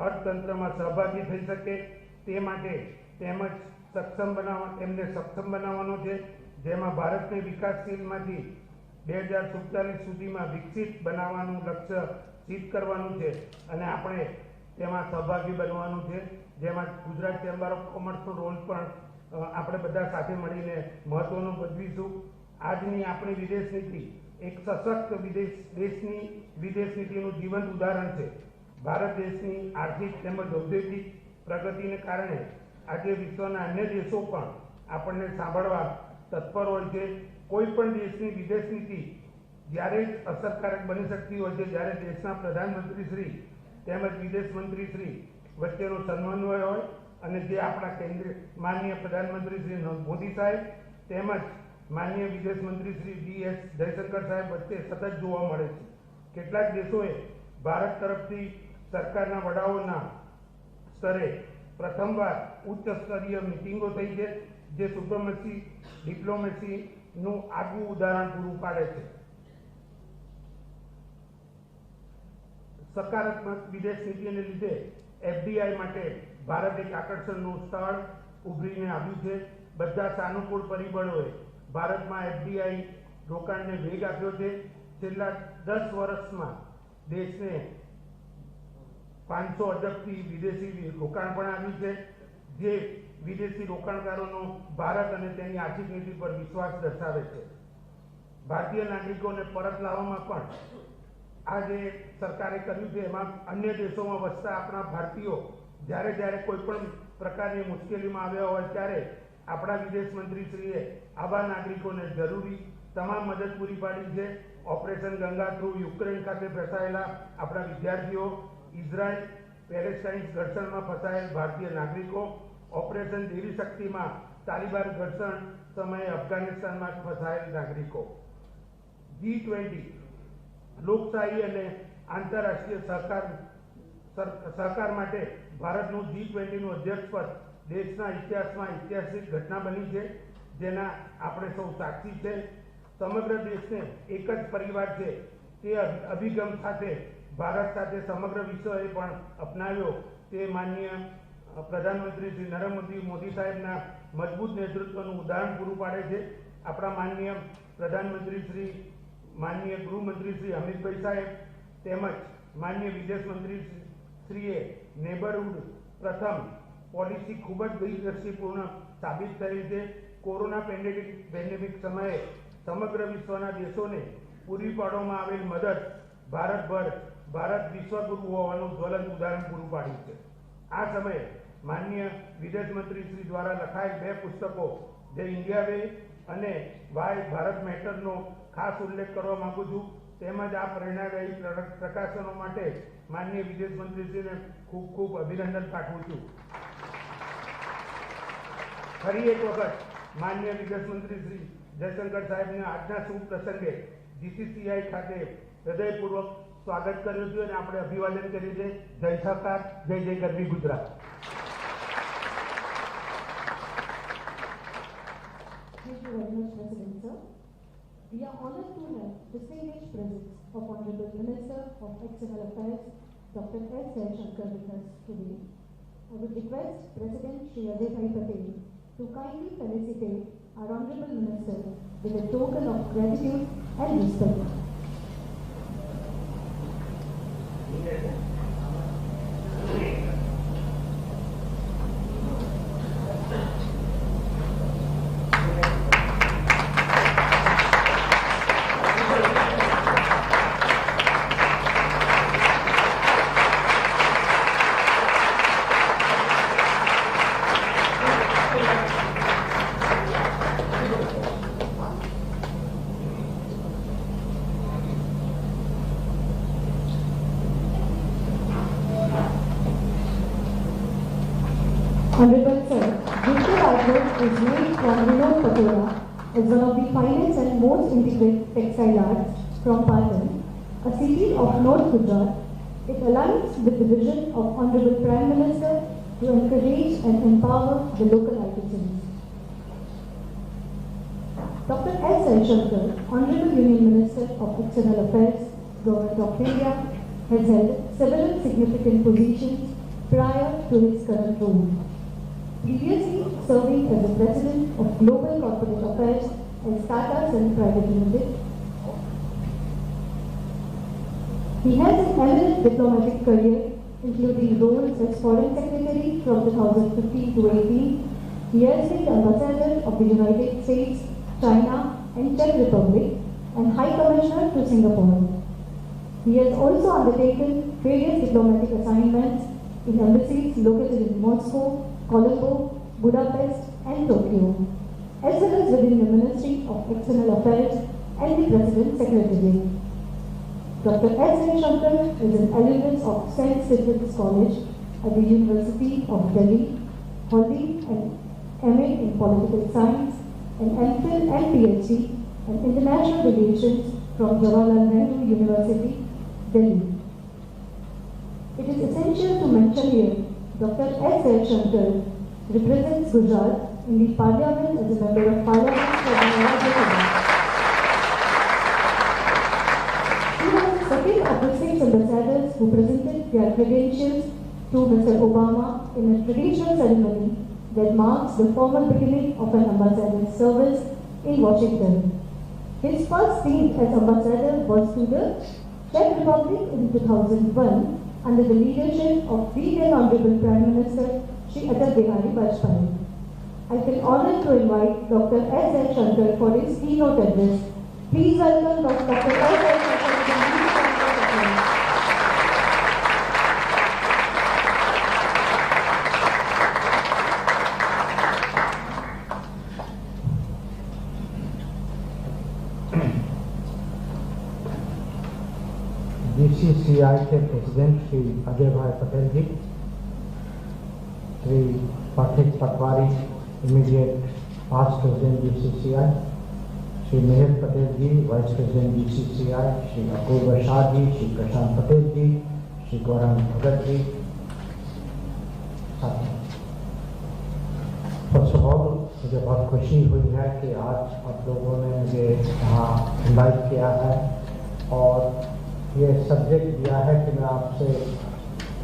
અર્થતંત્રમાં સહભાગી થઈ શકે તે માટે તેમજ સક્ષમ બનાવવાનો છે, જેમાં ભારતને વિકાસશીલમાંથી 2047 સુધીમાં વિકસિત બનાવવાનું લક્ષ્ય સિદ્ધ કરવાનું છે અને આપણે તેમાં સહભાગી બનવાનું છે, જેમાં ગુજરાત ચેમ્બર ઓફ કોમર્સનો રોલ પણ આપણે બધા સાથે મળીને મહત્વનો ભજવીશું. આજની આપણી વિદેશ નીતિ એક સશક્ત દેશની વિદેશ નીતિનું જીવંત ઉદાહરણ છે. ભારત દેશની આર્થિક તેમજ ઔદ્યોગિક પ્રગતિને કારણે આજે વિશ્વના અન્ય દેશો પણ આપણને સાંભળવા તત્પર હોય છે. કોઈ પણ દેશની વિદેશ નીતિ જ્યારે જ અસરકારક બની શકતી હોય છે જ્યારે દેશના પ્રધાનમંત્રી શ્રી તેમજ વિદેશ મંત્રી શ્રી વચ્ચેનો સમન્વય હોય અને જે આપણા કેન્દ્રીય માનનીય પ્રધાનમંત્રી શ્રી મોદી સાહેબ તેમજ માનનીય વિદેશ મંત્રી શ્રી DS જયશંકર સાહેબ વચ્ચે સતત જોવા મળે છે. કેટલાક દેશોએ ભારત તરફથી સરકારના વડાઓના સ્તરે પ્રથમવાર ઉચ્ચ સ્તરીય મિટિંગો થઈ છે, જે સુપ્રમસી ડિપ્લોમેસીનું આગવું ઉદાહરણ પૂરું પાડે છે. સકારાત્મક વિદેશ નીતિને લીધે FDI માટે ભારત એક આકર્ષણનું સ્થળ ઉભરીને આવ્યું છે. બધા સાનુકૂળ પરિબળોએ ભારતમાં FDI રોકાણને વેગ આપ્યો છે. છેલ્લા 10 વર્ષમાં દેશને 500 અજબથી વિદેશી રોકાણ પણ આવ્યું છે, જે વિદેશી રોકાણકારોનો ભારત અને તેની આર્થિક નીતિ પર વિશ્વાસ દર્શાવે છે. ભારતીય નાગરિકોને પરત લાવવામાં પણ આ જે સરકારે કર્યું છે એમાં અન્ય દેશોમાં વસતા આપણા ભારતીયો જ્યારે કોઈ પણ પ્રકારની મુશ્કેલીમાં આવ્યા હોય ત્યારે આપણા વિદેશ મંત્રીશ્રીએ આવા નાગરિકોને જરૂરી તમામ મદદ પૂરી પાડી છે. ઓપરેશન ગંગા થ્રુ યુક્રેન ખાતે ફસાયેલા આપણા વિદ્યાર્થીઓ, ઇઝરાયલ પેલેસ્ટાઇન ઘર્ષણમાં ફસાયેલ ભારતીય નાગરિકો, ઓપરેશન દેવી શક્તિમાં તાલિબાન ઘર્ષણ સમયે અફઘાનિસ્તાનમાં ફસાયેલ નાગરિકો. G20 લોકશાહી અને આંતરરાષ્ટ્રીય સહકાર માટે ભારતનું G20નું અધ્યક્ષપદ દેશના ઇતિહાસમાં ઐતિહાસિક ઘટના બની છે, જેના આપણે સૌ સાક્ષી છે. સમગ્ર દેશને એક જ પરિવાર છે તે અભિગમ સાથે ભારત સાથે સમગ્ર વિશ્વએ પણ અપનાવ્યો તે માનનીય પ્રધાનમંત્રી શ્રી નરેન્દ્ર મોદી સાહેબના મજબૂત નેતૃત્વનું ઉદાહરણ પૂરું પાડે છે. આપણા માનનીય પ્રધાનમંત્રી શ્રી, માનનીય ગૃહમંત્રી શ્રી અમિતભાઈ સાહેબ તેમજ માનનીય વિદેશ મંત્રી શ્રીએ નેબરહુડ પ્રથમ પોલિસી ખૂબ જ દૂરદ્રષ્ટિપૂર્ણ સાબિત કરી છે. કોરોના પેન્ડેમિક સમયે સમગ્ર વિશ્વના દેશોને પૂરી પાડવામાં આવેલ મદદ ભારત વિશ્વગુરુ હોવાનું જ્વલંત ઉદાહરણ પૂરું પાડ્યું છે. આ સમયે માનનીય વિદેશ મંત્રી શ્રી દ્વારા લખાયેલ 2 પુસ્તકો જે ઇન્ડિયા વે અને વાય ભારત મેટરનો ખાસ ઉલ્લેખ કરવા માંગુ છું. તેમજ આ પ્રેરણાદાયી પ્રકાશનો માટે માનનીય વિદેશ મંત્રીશ્રીને ખૂબ ખૂબ અભિનંદન પાઠવું છું. ફરી એક વખત માનનીય વિદેશ મંત્રી શ્રી જયશંકર સાહેબને આજના શુભ પ્રસંગે GCCI ખાતે હૃદયપૂર્વક સ્વાગત કર્યું છે અને આપણે અભિવાદન કરીએ છીએ. જય સરકાર, જય જય ગરવી Gujarat. Thank you very much, President Sir. We are honored to have distinguished presence of Honorable Minister of External Affairs, Dr. S. Jaishankar with us today. I would request President Shri Ajay Patel to kindly felicitate our Honorable Minister with a token of gratitude and respect. Honorable Sir, Victor Outlook is named from Vinod Patola as one of the finest and most integrated textile arts from Patan, a city of North Gujarat. It aligns with the vision of Honorable Prime Minister to encourage and empower the local artisans. Dr. S. Jaishankar, Honorable Union Minister of External Affairs, Government of India, has held several significant positions prior to his current role. Previously serving as the President of Global Corporate Affairs at Tata Sons Private Limited, he has an eminent diplomatic career, including roles as Foreign Secretary from 2015 to 18. He has been the Ambassador of the United States, China, and Czech Republic, and High Commissioner to Singapore. He has also undertaken various diplomatic assignments in embassies located in Moscow, Colombo, Budapest, and Tokyo, as well as within the Ministry of External Affairs and the President's Secretariat. Dr. S. Shankar is an alumnus of St. Stephen's College at the University of Delhi, holding an MA in Political Science, an MPhil and PhD in International Relations from Jawaharlal Nehru University, Delhi. It is essential to mention here Dr. S. Shankar represents Gujarat in the Parliament as a Member of Parliament for the Rajya. He was the second of the 6 ambassadors who presented their credentials to Mr. Obama in a traditional ceremony that marks the formal beginning of an ambassador's service in Washington. His first stint as ambassador was to the Czech Republic in 2001 under the leadership of the then Honorable Prime Minister Shri Atal Bihari Vajpayee. I feel honored to invite Dr. S. Shankar for his keynote address. Please welcome Dr. S. Shankar to the GCCI के president Shri Ajay Bhai Patel ji, Shri Pathak Patwari immediate past president GCCI, Shri Mehar Patel ji vice president GCCI, Shri Apurva Shah ji, Shri Prashant Patel ji, Shri Gaurang Bhagat ji, first of all मुझे बहुत खुशी हुई है कि आज आप लोगों ने मुझे यहाँ इन्वाइट किया है और ये सब्जेक्ट दिया है कि मैं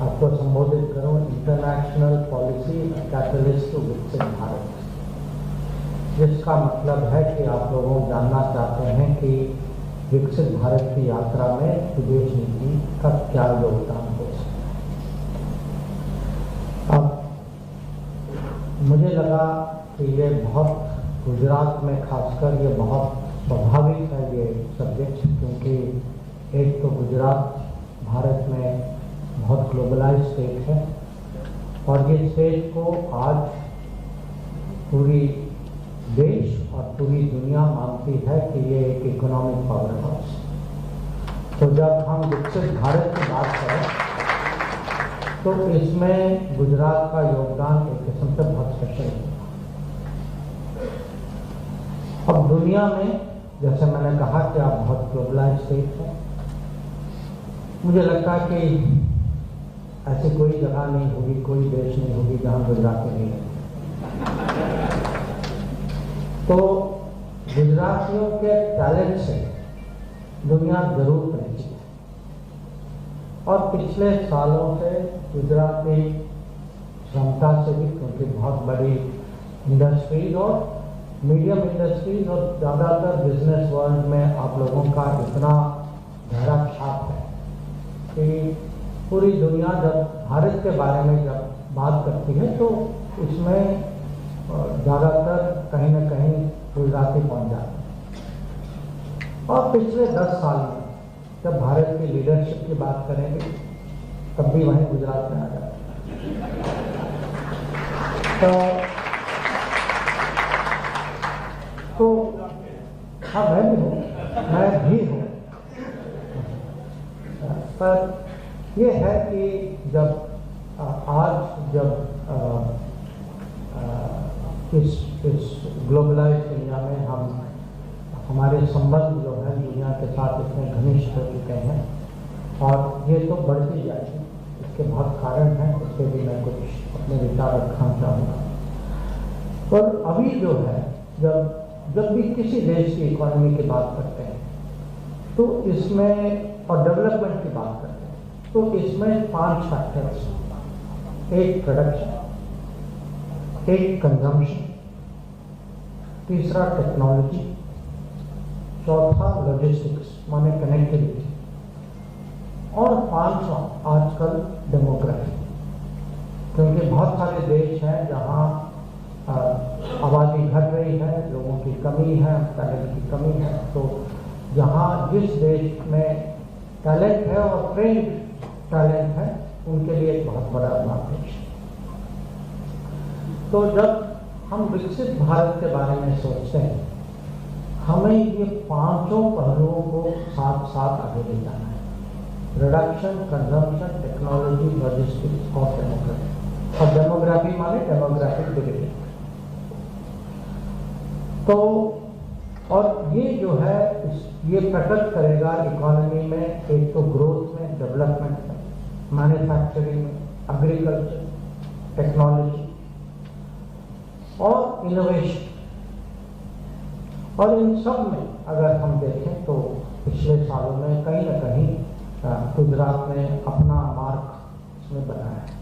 आपको संबोधित करूं, इंटरनेशनल पॉलिसी कैटलिस्ट टू विकसित भारत, जिसका मतलब है कि आप लोग जानना चाहते हैं कि विकसित भारत की यात्रा में विदेश नीति का क्या योगदान हो सकता है। अब मुझे लगा कि ये बहुत गुजरात में खासकर ये बहुत स्वाभाविक है ये सब्जेक्ट, क्योंकि एक तो गुजरात भारत में बहुत ग्लोबलाइज स्टेट है और ये स्टेट को आज पूरी देश और पूरी दुनिया मानती है कि ये एक इकोनॉमिक पावर हाउस है। तो जब हम विकसित भारत की बात करें तो इसमें गुजरात का योगदान एक किस्म से बहुत स्पेशल है। अब दुनिया में जैसे मैंने कहा कि आप बहुत ग्लोबलाइज स्टेट है, मुझे लगता है कि ऐसी कोई जगह नहीं होगी, कोई देश नहीं होगी जहां गुजराती नहीं है। तो गुजरातियों के टैलेंट से दुनिया जरूर परिचित है और पिछले सालों से गुजराती क्षमता से भी, क्योंकि बहुत बड़ी इंडस्ट्रीज और मीडियम इंडस्ट्रीज और ज़्यादातर बिजनेस वर्ल्ड में आप लोगों का इतना गहरा छाप है कि पूरी दुनिया जब भारत के बारे में जब बात करती है तो उसमें ज़्यादातर कहीं ना कहीं गुजराती पहुंच जाते हैं। और पिछले 10 साल में जब भारत की लीडरशिप की बात करेंगे तब भी वहीं गुजरात में आ जाते हैं। तो हाँ मैं भी हूँ पर ये है कि जब आज जब इस ग्लोबलाइज दुनिया में हमारे संबंध जो है दुनिया के साथ इतने घनिष्ठ हो चुके हैं और ये तो बढ़ती जाएगी, इसके बहुत कारण हैं, उस पर भी मैं कुछ अपने विचार रखना चाहूँगा। पर अभी जो है जब भी किसी देश की इकोनॉमी की बात करते हैं तो इसमें और डेवलपमेंट की बात करते हैं तो इसमें 5 फैक्टर्स, एक प्रोडक्शन, एक कंजम्पशन, तीसरा टेक्नोलॉजी, चौथा लॉजिस्टिक्स माने कनेक्टिविटी, और 5वां आजकल डेमोग्राफी, क्योंकि बहुत सारे देश हैं जहां आबादी घट रही है, लोगों की कमी है, टैलेंट की कमी है। तो जहां जिस देश में टैलेंट है और ट्रेंड टैलेंट है, उनके लिए एक बहुत बड़ा एडवांटेज है। तो जब हम विकसित भारत के बारे में सोचते हैं, हमें ये 5 पहलुओं को साथ साथ आगे ले जाना है: प्रोडक्शन, कंजम्पशन, टेक्नोलॉजी, लॉजिस्टिक्स और डेमोग्राफी। और डेमोग्राफी माने डेमोग्राफिक डिविडेंड। तो और ये जो है ये प्रकट करेगा इकोनॉमी में, एक तो ग्रोथ में, डेवलपमेंट में, मैन्युफैक्चरिंग में, एग्रीकल्चर, टेक्नोलॉजी और इनोवेशन। और इन सब में अगर हम देखें तो पिछले सालों में कहीं ना कहीं गुजरात ने अपना मार्क इसमें बनाया है।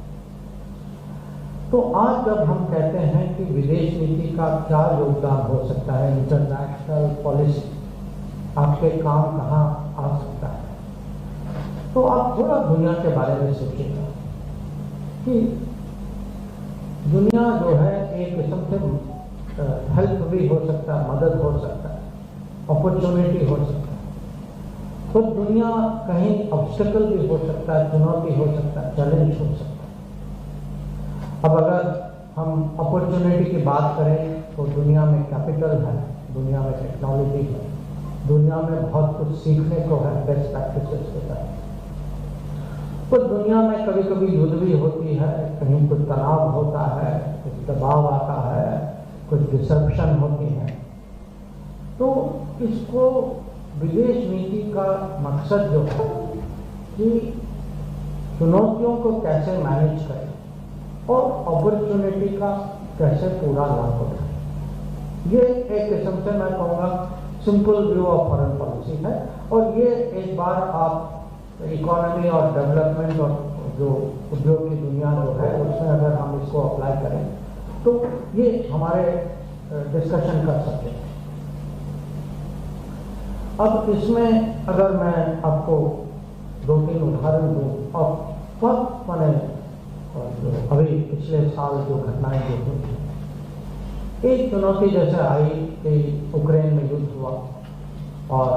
तो आज जब हम कहते हैं कि विदेश नीति का क्या योगदान हो सकता है, इंटरनेशनल पॉलिसी, आपके काम कहाँ आ सकता है, तो आप थोड़ा दुनिया के बारे में सोचिएगा कि दुनिया जो है एक किस्म से हेल्प भी हो सकता है, मदद हो सकता है, अपॉर्चुनिटी हो सकता है। तो दुनिया कहीं ऑब्स्टेकल भी हो सकता है, चुनौती हो सकता है, चैलेंज हो सकता है। अब अगर हम अपॉर्चुनिटी की बात करें तो दुनिया में कैपिटल है, दुनिया में टेक्नोलॉजी है, दुनिया में बहुत कुछ सीखने को है, बेस्ट प्रैक्टिसेस के साथ। तो दुनिया में कभी कभी युद्ध भी होती है, कहीं कुछ तनाव होता है, कुछ दबाव आता है, कुछ डिसरप्शन होती है। तो इसको विदेश नीति का मकसद जो है कि चुनौतियों को कैसे मैनेज करें और अपॉर्चुनिटी का कैसे पूरा लाभ उठाएं। ये एक किस्म से मैं कहूँगा simple view of foreign policy है। और ये एक बार आप इकोनॉमी और डेवलपमेंट और जो उद्योग की दुनिया जो है उसमें अगर हम इसको अप्लाई करें तो ये हमारे डिस्कशन का सब्जेक्ट है। अब इसमें अगर मैं आपको 2-3 उदाहरण दूँ और कब मैंने अभी पिछले साल जो घटनाएं जो हुई, एक चुनौती जैसे आई कि यूक्रेन में युद्ध हुआ और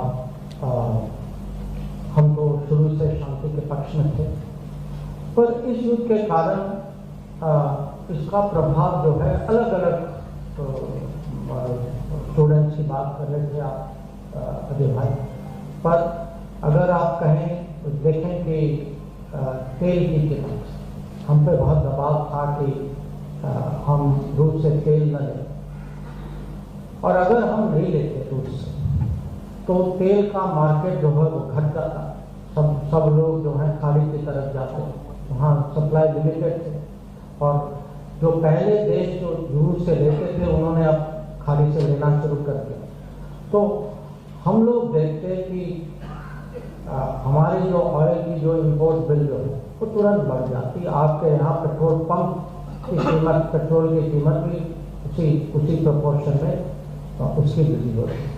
हम तो शुरू से शांति के पक्ष में थे, पर इस युद्ध के कारण इसका प्रभाव जो है अलग अलग स्टूडेंट्स की बात कर रहे थे आप अजय भाई, पर अगर आप कहें देखें कि तेल की कीमत, हम पे बहुत दबाव था कि हम रूस से तेल न लें, और अगर हम नहीं लेते रूस से तो तेल का मार्केट जो है वो घट जाता, सब लोग जो है खाड़ी की तरफ जाते, वहाँ सप्लाई लिमिटेड थे, और जो पहले देश जो रूस से लेते थे उन्होंने अब खाड़ी से लेना शुरू कर दिया। तो हम लोग देखते कि हमारी जो ऑयल की जो इम्पोर्ट बिल जो है वो तुरंत बढ़ जाती। आपके यहाँ पेट्रोल पंप की कीमत, पेट्रोल की कीमत भी उसी प्रोपोर्शन में उसकी वृद्धि हो रही है।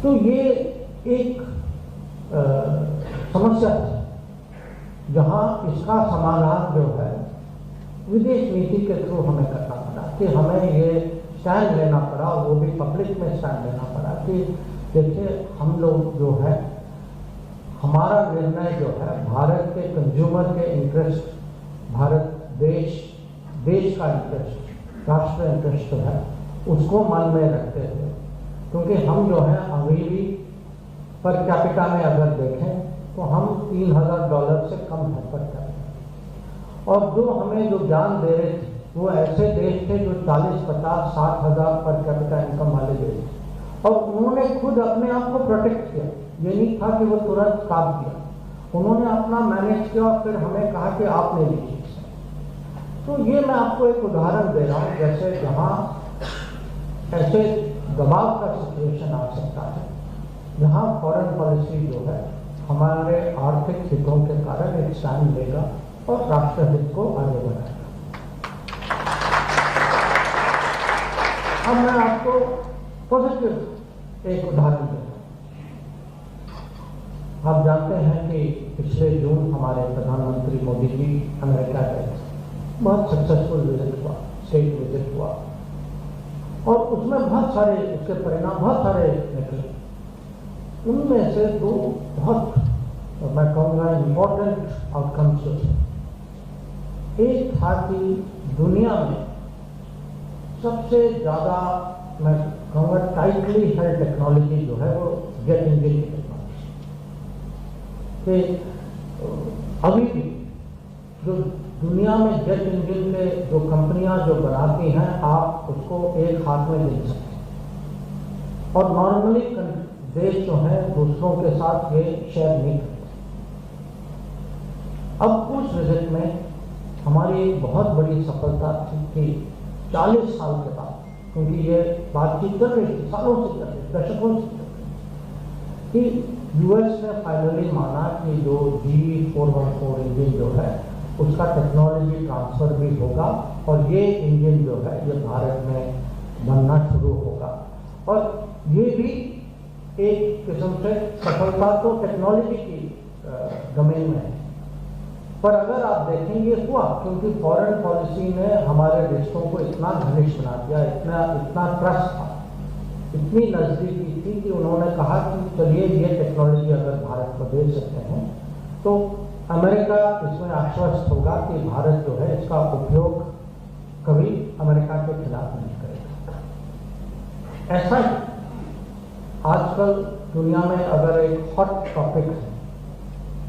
तो ये एक समस्या है जहाँ इसका समाधान जो है विदेश नीति के थ्रू हमें करना पड़ा, कि हमें ये स्टैंड लेना पड़ा, वो भी पब्लिक में स्टैंड लेना पड़ा कि देखिए हम लोग जो है, हमारा निर्णय जो है भारत के कंज्यूमर के इंटरेस्ट, भारत देश का इंटरेस्ट, राष्ट्र इंटरेस्ट जो है उसको मन में रखते हुए, क्योंकि हम जो है अभी भी पर कैपिटा में अगर देखें तो हम $3,000 से कम है पर कैपिटा, और जो हमें जो ज्ञान दे रहे थे वो ऐसे देश थे जो 40, 50, 60 हज़ार पर कैपिटा इनकम वाले देश थे, और उन्होंने खुद अपने आप को प्रोटेक्ट किया। ये नहीं था कि वो तुरंत काट दिया, उन्होंने अपना मैनेज किया और फिर हमें कहा कि आप ले लीजिए। तो ये मैं आपको एक उदाहरण दे रहा हूँ, जैसे जहाँ ऐसे दबाव का सिचुएशन आ सकता है, जहाँ फॉरेन पॉलिसी जो है हमारे आर्थिक हितों के कारण एक स्टैंड लेगा और राष्ट्र हित को आगे बढ़ाएगा। अब मैं आपको पॉजिटिव एक उदाहरण दूंगा। आप जानते हैं कि पिछले जून हमारे प्रधानमंत्री मोदी जी अमेरिका गए, बहुत सक्सेसफुल विजिट हुआ, स्टेट विजिट हुआ, और उसमें बहुत सारे उसके परिणाम बहुत सारे निकले। उनमें से दो बहुत, मैं कहूँगा, इम्पोर्टेंट आउटकम्स थे। एक था कि दुनिया में सबसे ज़्यादा, मैं कहूँगा, टाइटली हेल्ड टेक्नोलॉजी जो है वो जेट इंजन की टेक्नोलॉजी। कि अभी भी जो दुनिया में जेट इंजन के जो कंपनियां जो बनाती हैं, आप उसको एक हाथ में गिन सकते हैं, और नॉर्मली देश जो है दूसरों के साथ ये शेयर नहीं करते। अब उस विजिट में हमारी एक बहुत बड़ी सफलता थी कि 40 साल के बाद, क्योंकि ये बातचीत कर रही थी, सालों से कर रही, दशकों से कर रही, कि यूएस ने फाइनली माना कि जो GE414 इंजन जो है उसका टेक्नोलॉजी ट्रांसफर भी होगा, और ये इंजन जो है ये भारत में बनना शुरू होगा। और ये भी एक किस्म से सफलता तो टेक्नोलॉजी की डोमेन में है, पर अगर आप देखेंगे हुआ क्योंकि फॉरेन पॉलिसी ने हमारे रिश्तों को इतना घनिष्ठ बना दिया, इतना ट्रस्ट था, इतनी नजदीकी थी कि उन्होंने कहा कि चलिए ये टेक्नोलॉजी अगर भारत को दे सकते हैं तो अमेरिका इसमें आश्वस्त होगा कि भारत जो है इसका उपयोग कभी अमेरिका के खिलाफ नहीं करेगा। ऐसा ही आजकल दुनिया में अगर एक हॉट टॉपिक है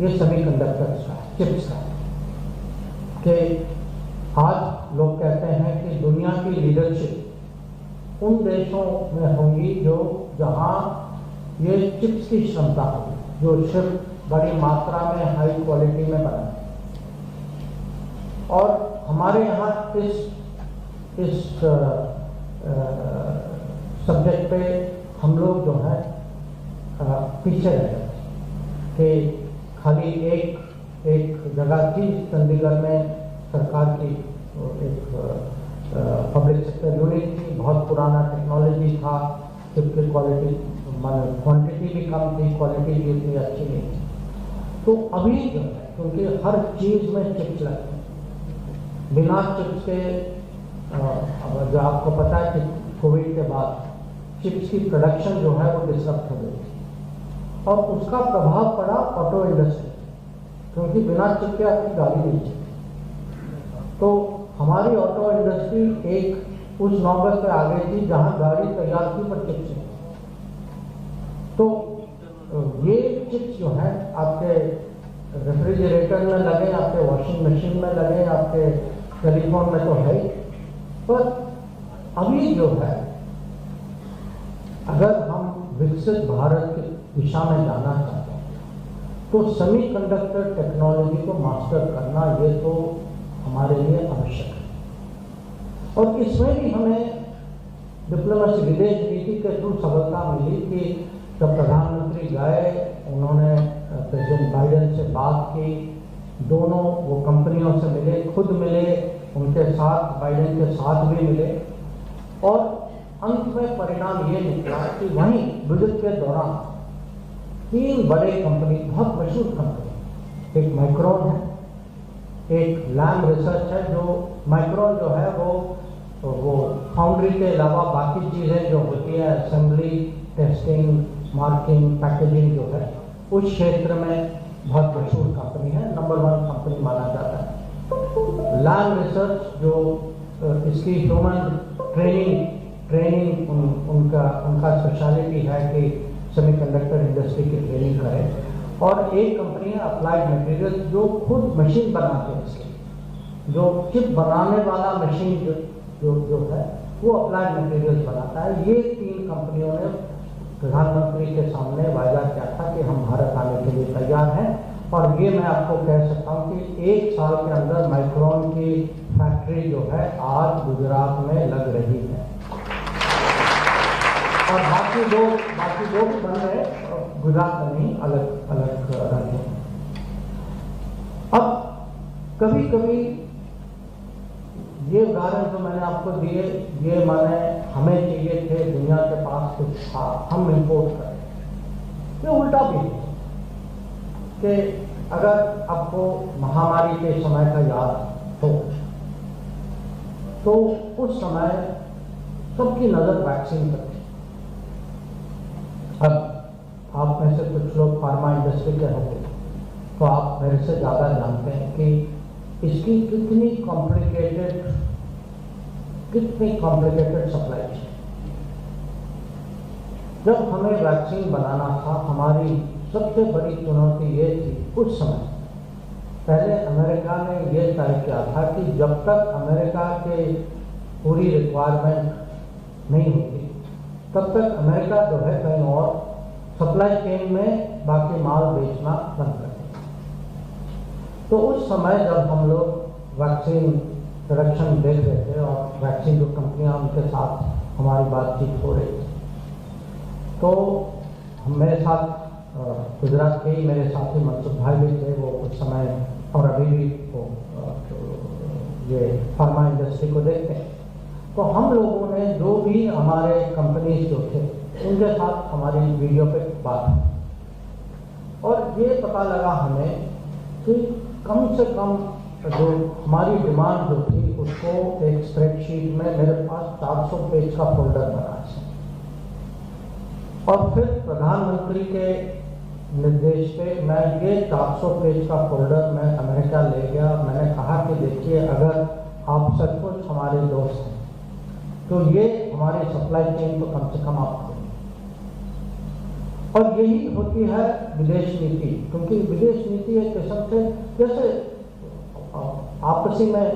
ये सेमीकंडक्टर्स का, चिप्स का, कि आज लोग कहते हैं कि दुनिया की लीडरशिप उन देशों में होंगी जो जहां ये चिप्स की क्षमता होगी, जो सिर्फ बड़ी मात्रा में हाई क्वालिटी में बना। और हमारे यहाँ इस सब्जेक्ट पे हम लोग जो है पीछे रह गए कि खाली एक जगह थी चंडीगढ़ में, सरकार की एक पब्लिक सेक्टर यूनिट थी, बहुत पुराना टेक्नोलॉजी था, चिप की क्वालिटी क्वांटिटी भी कम थी, क्वालिटी भी इतनी अच्छी नहीं थी। तो अभी जो है क्योंकि हर चीज में चिप्स लगते हैं, बिना चिप्स के जो आपको पता है कि कोविड के बाद चिप्स की प्रोडक्शन जो है वो डिसरप्ट हो गई थी, और उसका प्रभाव पड़ा ऑटो इंडस्ट्री, क्योंकि बिना चिप के आपकी गाड़ी नहीं चलती। तो हमारी ऑटो इंडस्ट्री एक उस नौबत पे आ गई थी जहां गाड़ी तैयार थी पर चिप्स नहीं। तो ये चिप्स जो है आपके रेफ्रिजरेटर में लगे, आपके वॉशिंग मशीन में लगे, आपके टेलीफोन में तो है, पर अभी जो है अगर हम विकसित भारत की दिशा में जाना चाहते हैं तो सेमीकंडक्टर टेक्नोलॉजी को मास्टर करना ये तो हमारे लिए आवश्यक है। और इसमें भी हमें डिप्लोमेसी, विदेश नीति के थ्रू सफलता मिली कि जब प्रधानमंत्री गए, उन्होंने प्रेसिडेंट बाइडेन से बात की, दोनों वो कंपनियों से मिले, खुद मिले, उनके साथ बाइडेन के साथ भी मिले, और अंत में परिणाम ये निकला कि वहीं विजिट के दौरान 3 बड़े कंपनी, बहुत मशहूर कंपनी, एक माइक्रोन है, एक लैम रिसर्च है, जो माइक्रोन जो है वो फाउंड्री के अलावा बाकी चीज़ें जो होती है, असेंबली, टेस्टिंग, मार्किंग, पैकेजिंग जो है, उस क्षेत्र में बहुत मशहूर कंपनी है, नंबर 1 कंपनी माना जाता है। लैम रिसर्च जो इसकी ह्यूमन ट्रेनिंग उनका स्पेशलिटी है कि सेमीकंडक्टर इंडस्ट्री की ट्रेनिंग करे। और एक कंपनी है अप्लाइड मटेरियल जो खुद मशीन बनाते हैं, इसकी जो चिप बनाने वाला मशीन जो है वो अप्लाइड मटेरियल बनाता है। ये 3 कंपनियों ने प्रधानमंत्री के सामने वायदा किया था कि हम भारत आने के लिए तैयार हैं, और ये मैं आपको कह सकता हूँ कि 1 साल के अंदर माइक्रोन की फैक्ट्री जो है आज गुजरात में लग रही है, और बाकी दो भी बन रहे, गुजरात में नहीं, अलग अलग राज्यों में। अब कभी कभी ये उदाहरण जो मैंने आपको दिए, ये माने हमें चाहिए थे, दुनिया के पास कुछ था, हम इंपोर्ट करें। ये उल्टा भी है कि अगर आपको महामारी के समय का याद हो तो उस समय सबकी नजर वैक्सीन पर थी। अब आप में से कुछ लोग फार्मा इंडस्ट्री के होंगे तो आप मेरे से ज़्यादा जानते हैं कि इसकी कितनी कॉम्प्लिकेटेड सप्लाई चेन। जब हमें वैक्सीन बनाना था, हमारी सबसे बड़ी चुनौती ये थी उस समय, पहले अमेरिका ने ये तय किया था कि जब तक अमेरिका के पूरी रिक्वायरमेंट नहीं होती तब तक अमेरिका जो है कहीं और सप्लाई चेन में बाकी माल बेचना बंद कर देगा। तो उस समय जब हम लोग वैक्सीन प्रोडक्शन देख रहे थे और वैक्सीन जो कंपनियां, उनके साथ हमारी बातचीत हो रही थी, तो मेरे साथ गुजरात के ही मेरे साथी मनसुख भाई भी थे, वो उस समय और अभी भी वो ये फार्मा इंडस्ट्री को देखते हैं। तो हम लोगों ने जो भी हमारे कंपनीज जो थे उनके साथ हमारी वीडियो पे बात की और ये पता लगा हमें कि कम से कम जो हमारी डिमांड जो थी उसको एक स्प्रेडशीट में मेरे पास 400 पेज का फोल्डर बना है। और फिर प्रधानमंत्री के निर्देश पे मैं ये 400 पेज का फोल्डर मैं अमेरिका ले गया। मैंने कहा कि देखिए, अगर आप सचमुच हमारे दोस्त हैं तो ये हमारी सप्लाई चेन तो कम से कम आप करें। और यही होती है विदेश नीति, क्योंकि विदेश नीति एक किस्म से जैसे आपसी में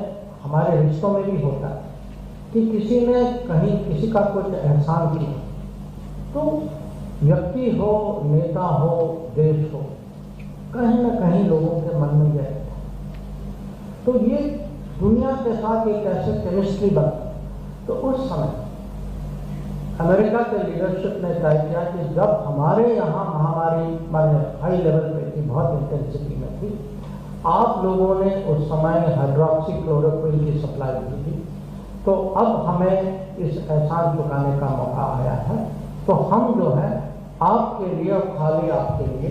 हमारे रिश्तों में भी होता है कि किसी ने कहीं किसी का कुछ एहसान किया तो व्यक्ति हो, नेता हो, देश हो, कहीं ना कहीं लोगों के मन में यह है। तो ये दुनिया के साथ एक ऐसे केमिस्ट्री बनती। तो उस समय अमेरिका के लीडरशिप ने तय किया कि जब हमारे यहाँ महामारी माने हाई लेवल पे थी, बहुत इंटेंसिटी में थी, आप लोगों ने उस समय हाइड्रोक्सीक्लोरोक्विन की सप्लाई की थी, तो अब हमें इस एहसान चुकाने का मौका आया है। तो हम जो है आपके लिए और खाली आपके लिए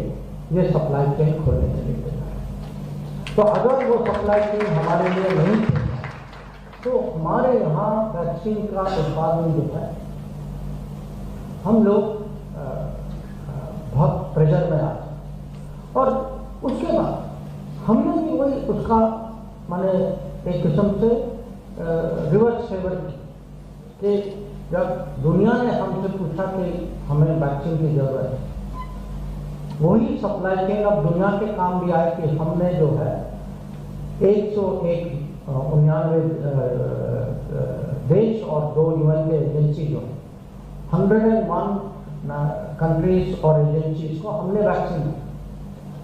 ये सप्लाई चेन खोलने के लिए तैयार है। तो अगर वो सप्लाई चेन हमारे लिए नहीं थी तो हमारे यहाँ वैक्सीन का उत्पादन जो है हम लोग बहुत प्रेशर में आते। और उसके बाद हमने भी वही उसका माने एक किस्म से रिवर्स फेवर की कि जब दुनिया ने हमसे पूछा कि हमें वैक्सीन की जरूरत है, वही सप्लाई चेन अब दुनिया के काम भी आए कि हमने जो है 199 देश और 2 UN के एजेंसी जो है 101 कंट्रीज और एजेंसीज को हमने वैक्सीन दी।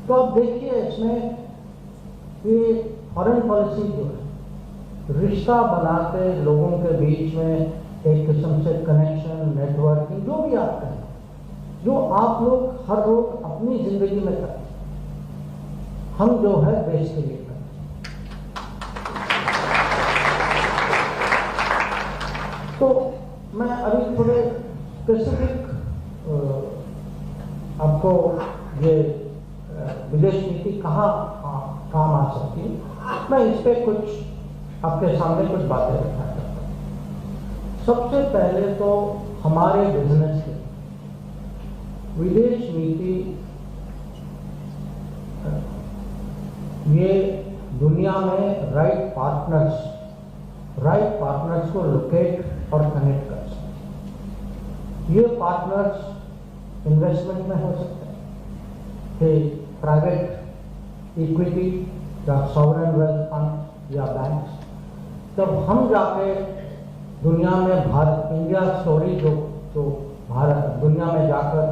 तो अब देखिए इसमें ये फॉरेन पॉलिसी जो है रिश्ता बनाते लोगों के बीच में एक किस्म से कनेक्शन, नेटवर्किंग, जो भी आप कहें, जो आप लोग हर रोज अपनी जिंदगी में करते, हम जो है देश के लिए करते। तो मैं अभी थोड़े स्पेसिफिक आपको ये विदेश नीति कहाँ काम आ सकती है, मैं इस पे कुछ आपके सामने कुछ बातें रखना चाहता हूँ। सबसे पहले तो हमारे बिजनेस के विदेश नीति ये दुनिया में राइट पार्टनर्स को लोकेट और कनेक्ट कर सकते। ये पार्टनर्स इन्वेस्टमेंट में हो सकते हैं कि प्राइवेट इक्विटी या सॉवरेन वेल्थ फंड या बैंक्स। जब हम जाके दुनिया में भारत इंडिया स्टोरी जो भारत दुनिया में जाकर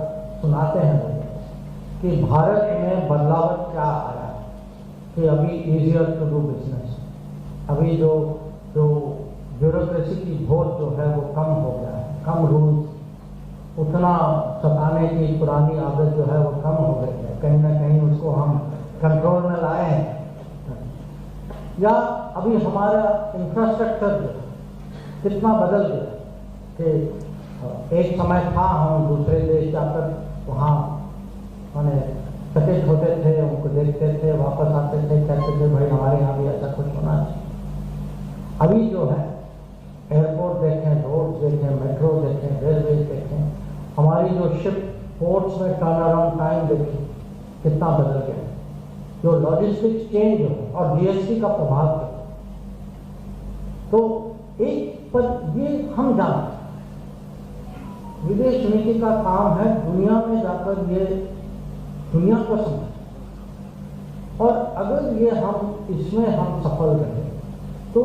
सुनाते हैं कि भारत में बदलाव क्या आया है, कि अभी इजियर टू डू बिजनेस, अभी जो ब्यूरोक्रेसी की बोझ जो है वो कम हो गया है, कम रूल्स, उतना सताने की पुरानी आदत जो है वो कम हो गई है, कहीं ना कहीं उसको हम कंट्रोल में लाए हैं। या अभी हमारा इंफ्रास्ट्रक्चर कितना बदल गया कि एक समय था हम दूसरे देश जाकर वहाँ माने चकित होते थे, उनको देखते थे, वापस आते थे, कहते थे भाई हमारे यहाँ भी ऐसा कुछ होना चाहिए। अभी जो है एयरपोर्ट देखें, रोड देखें, मेट्रो देखें, रेलवे देखें, हमारी जो शिप पोर्ट्स में टर्न अराउंड टाइम देखें कितना बदल गया, जो लॉजिस्टिक्स चेंज हो और जीएसटी का प्रभाव है। तो एक पर ये हम जानते हैं, विदेश नीति का काम है दुनिया में जाकर ये दुनिया को समझ, और अगर ये हम इसमें हम सफल रहे तो